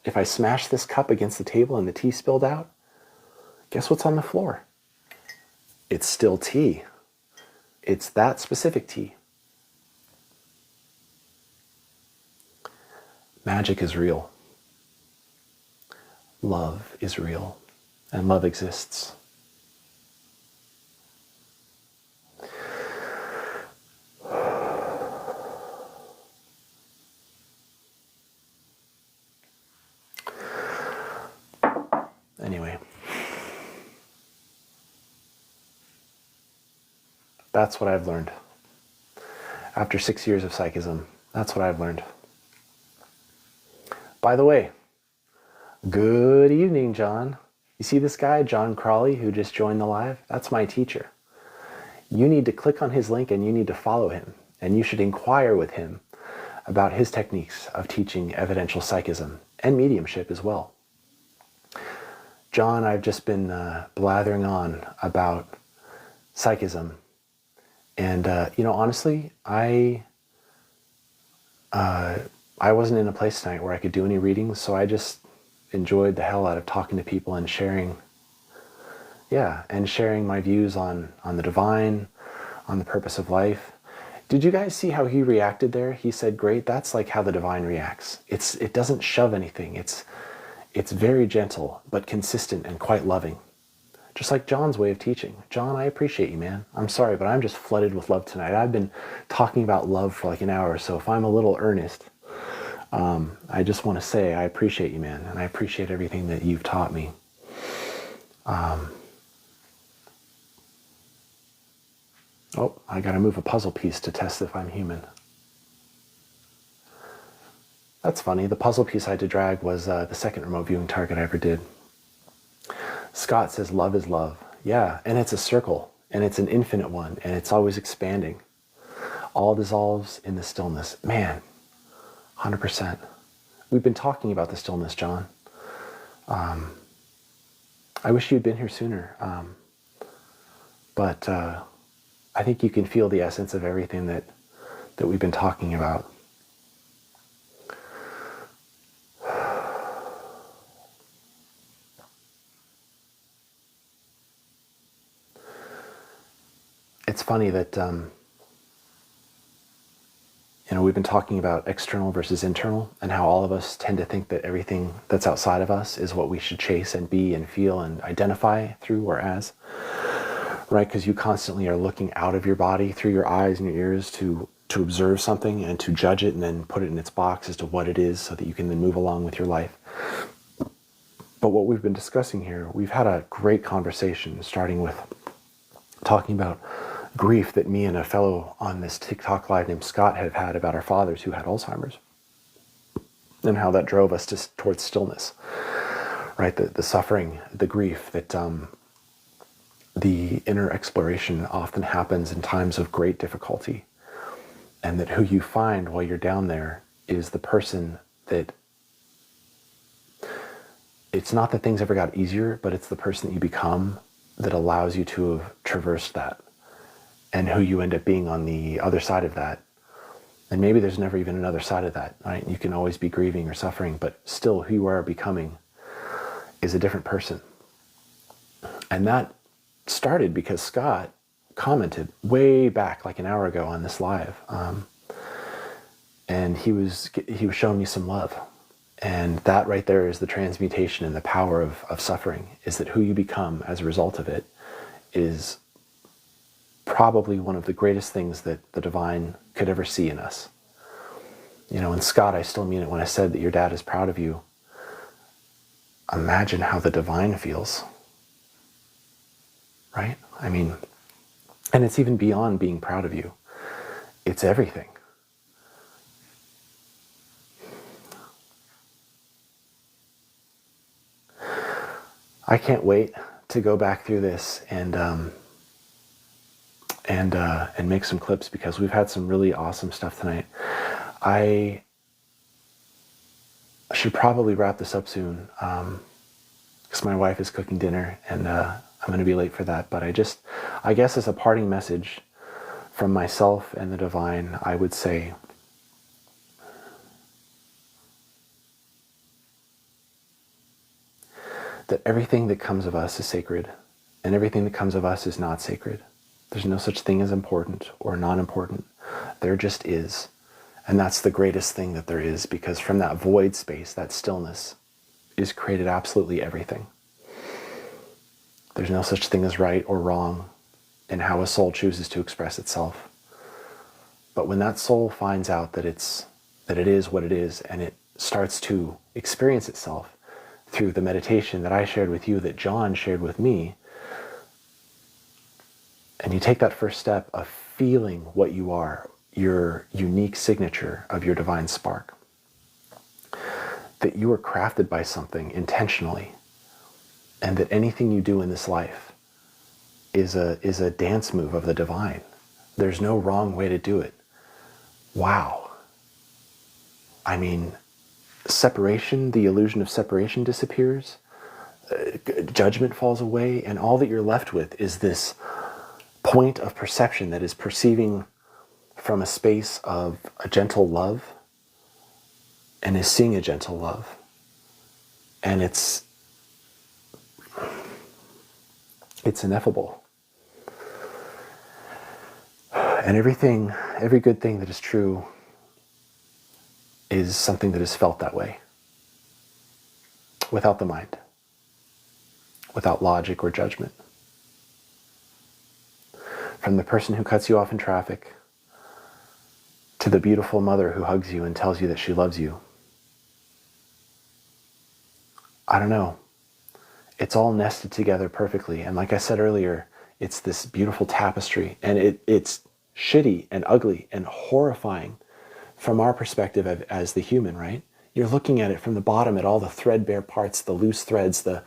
If I smash this cup against the table and the tea spilled out, guess what's on the floor? It's still tea. It's that specific tea. Magic is real. Love is real. And love exists. Anyway, that's what I've learned. After 6 years of psychism, that's what I've learned. By the way, good evening, John. You see this guy, John Crawley, who just joined the live? That's my teacher. you need to click on his link and you need to follow him. And you should inquire with him about his techniques of teaching evidential psychism and mediumship as well. John, I've just been blathering on about psychism. And, honestly, I wasn't in a place tonight where I could do any readings, so I just enjoyed the hell out of talking to people and sharing my views on the divine, on the purpose of life. Did you guys see how he reacted there? He said, great, that's like how the divine reacts. It doesn't shove anything. It's very gentle, but consistent and quite loving. Just like John's way of teaching. John, I appreciate you, man. I'm sorry, but I'm just flooded with love tonight. I've been talking about love for like an hour, so if I'm a little earnest, I just want to say I appreciate you, man, and I appreciate everything that you've taught me. Oh, I got to move a puzzle piece to test if I'm human. That's funny. The puzzle piece I had to drag was the second remote viewing target I ever did. Scott says love is love. Yeah, and it's a circle, and it's an infinite one, and it's always expanding. All dissolves in the stillness. Man, 100%. We've been talking about the stillness, John. I wish you'd been here sooner. But I think you can feel the essence of everything that we've been talking about. It's funny that, we've been talking about external versus internal and how all of us tend to think that everything that's outside of us is what we should chase and be and feel and identify through or as, right? Because you constantly are looking out of your body through your eyes and your ears to observe something and to judge it and then put it in its box as to what it is so that you can then move along with your life. But what we've been discussing here, we've had a great conversation starting with talking about grief that me and a fellow on this TikTok live named Scott have had about our fathers who had Alzheimer's and how that drove us towards stillness, right? The suffering, the grief, that the inner exploration often happens in times of great difficulty, and that who you find while you're down there is the person that it's not that things ever got easier, but it's the person that you become that allows you to have traversed that, and who you end up being on the other side of that. And maybe there's never even another side of that, right? You can always be grieving or suffering, but still who you are becoming is a different person. And that started because Scott commented way back like an hour ago on this live. And he was showing me some love. And that right there is the transmutation and the power of suffering, is that who you become as a result of it is probably one of the greatest things that the divine could ever see in us. And Scott, I still mean it when I said that your dad is proud of you. Imagine how the divine feels, right? I mean, and it's even beyond being proud of you. It's everything. I can't wait to go back through this and make some clips, because we've had some really awesome stuff tonight. I should probably wrap this up soon, because my wife is cooking dinner and I'm going to be late for that. But I guess as a parting message from myself and the divine, I would say, that everything that comes of us is sacred, and everything that comes of us is not sacred. There's no such thing as important or non-important. There just is. And that's the greatest thing that there is, because from that void space, that stillness, is created absolutely everything. There's no such thing as right or wrong in how a soul chooses to express itself. But when that soul finds out that it is what it is, and it starts to experience itself through the meditation that I shared with you, that John shared with me, and you take that first step of feeling what you are, your unique signature of your divine spark, that you are crafted by something intentionally, and that anything you do in this life is a dance move of the divine. There's no wrong way to do it. Wow. I mean, separation, the illusion of separation disappears, judgment falls away, and all that you're left with is this point of perception that is perceiving from a space of a gentle love and is seeing a gentle love. And it's ineffable. And every good thing that is true is something that is felt that way, without the mind, without logic or judgment. From the person who cuts you off in traffic to the beautiful mother who hugs you and tells you that she loves you. I don't know. It's all nested together perfectly. And like I said earlier, it's this beautiful tapestry. And it's shitty and ugly and horrifying from our perspective as the human, right? You're looking at it from the bottom at all the threadbare parts, the loose threads, the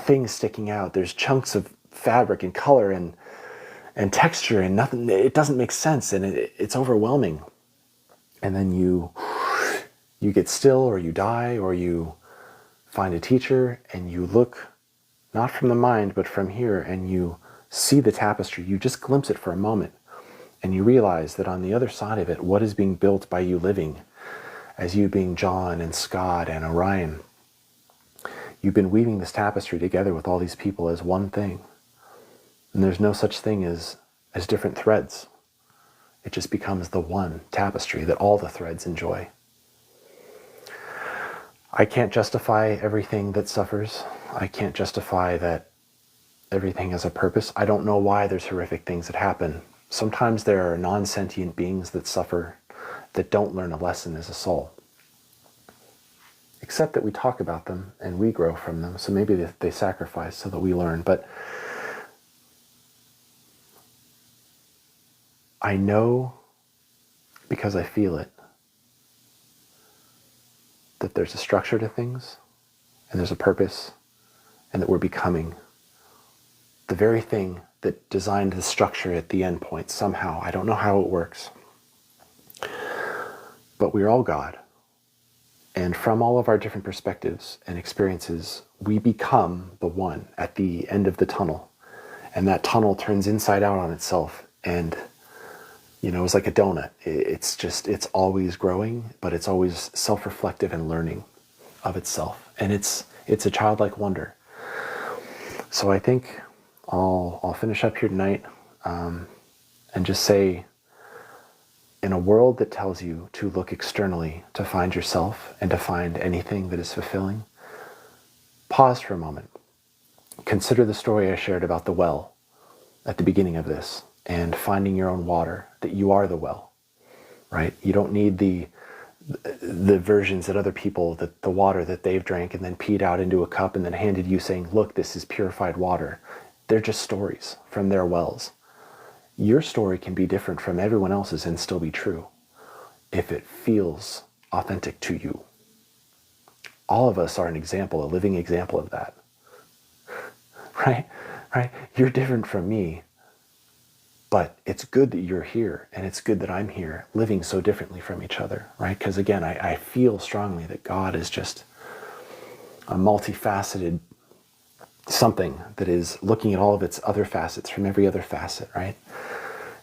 things sticking out. There's chunks of fabric and color and texture and nothing. It doesn't make sense, and it's overwhelming. And then you get still, or you die, or you find a teacher, and you look not from the mind but from here, and you see the tapestry. You just glimpse it for a moment, and you realize that on the other side of it, what is being built by you living, as you being John and Scott and Orion. You've been weaving this tapestry together with all these people as one thing. And there's no such thing as different threads. It just becomes the one tapestry that all the threads enjoy. I can't justify everything that suffers. I can't justify that everything has a purpose. I don't know why there's horrific things that happen. Sometimes there are non-sentient beings that suffer that don't learn a lesson as a soul. Except that we talk about them and we grow from them. So maybe they sacrifice so that we learn. But I know, because I feel it, that there's a structure to things, and there's a purpose, and that we're becoming the very thing that designed the structure at the end point somehow. I don't know how it works. But we're all God. And from all of our different perspectives and experiences, we become the one at the end of the tunnel. And that tunnel turns inside out on itself. And it's like a donut. It's always growing, but it's always self-reflective and learning of itself. And it's a childlike wonder. So I think I'll finish up here tonight and just say, in a world that tells you to look externally to find yourself and to find anything that is fulfilling, pause for a moment. Consider the story I shared about the well at the beginning of this, and finding your own water, that you are the well, right? You don't need the versions that other people, that the water that they've drank and then peed out into a cup and then handed you saying, look, this is purified water. They're just stories from their wells. Your story can be different from everyone else's and still be true if it feels authentic to you. All of us are an example, a living example of that. Right? You're different from me. But it's good that you're here, and it's good that I'm here, living so differently from each other, right? Because again, I feel strongly that God is just a multifaceted something that is looking at all of its other facets from every other facet, right?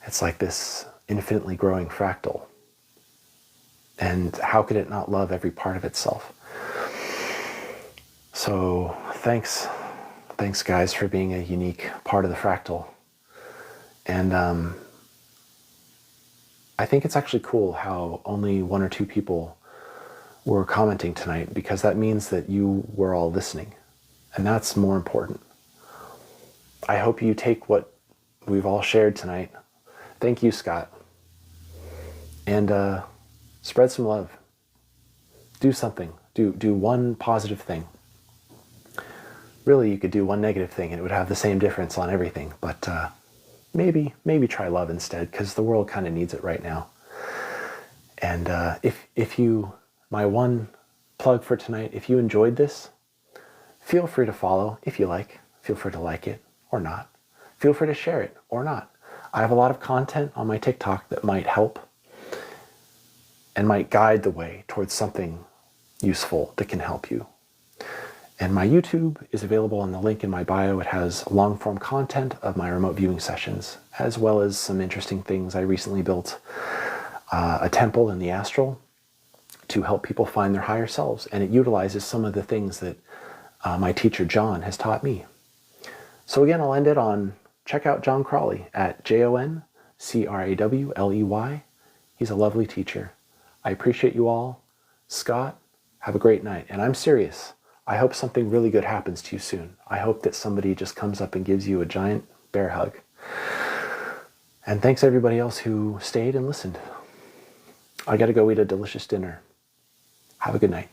It's like this infinitely growing fractal. And how could it not love every part of itself? So thanks guys for being a unique part of the fractal. And I think it's actually cool how only 1 or 2 people were commenting tonight, because that means that you were all listening. And that's more important. I hope you take what we've all shared tonight. Thank you, Scott. And spread some love. Do something. Do one positive thing. Really, you could do one negative thing and it would have the same difference on everything. But maybe try love instead, because the world kind of needs it right now. And if you, my one plug for tonight, if you enjoyed this, feel free to follow if you like. Feel free to like it or not. feel free to share it or not. I have a lot of content on my TikTok that might help and might guide the way towards something useful that can help you. And my YouTube is available on the link in my bio. It has long-form content of my remote viewing sessions, as well as some interesting things. I recently built a temple in the astral to help people find their higher selves, and it utilizes some of the things that my teacher John has taught me. So again, I'll end it on check out John Crawley at JONCRAWLEY. He's a lovely teacher. I appreciate you all. Scott, have a great night. And I'm serious. I hope something really good happens to you soon. I hope that somebody just comes up and gives you a giant bear hug. And thanks everybody else who stayed and listened. I got to go eat a delicious dinner. Have a good night.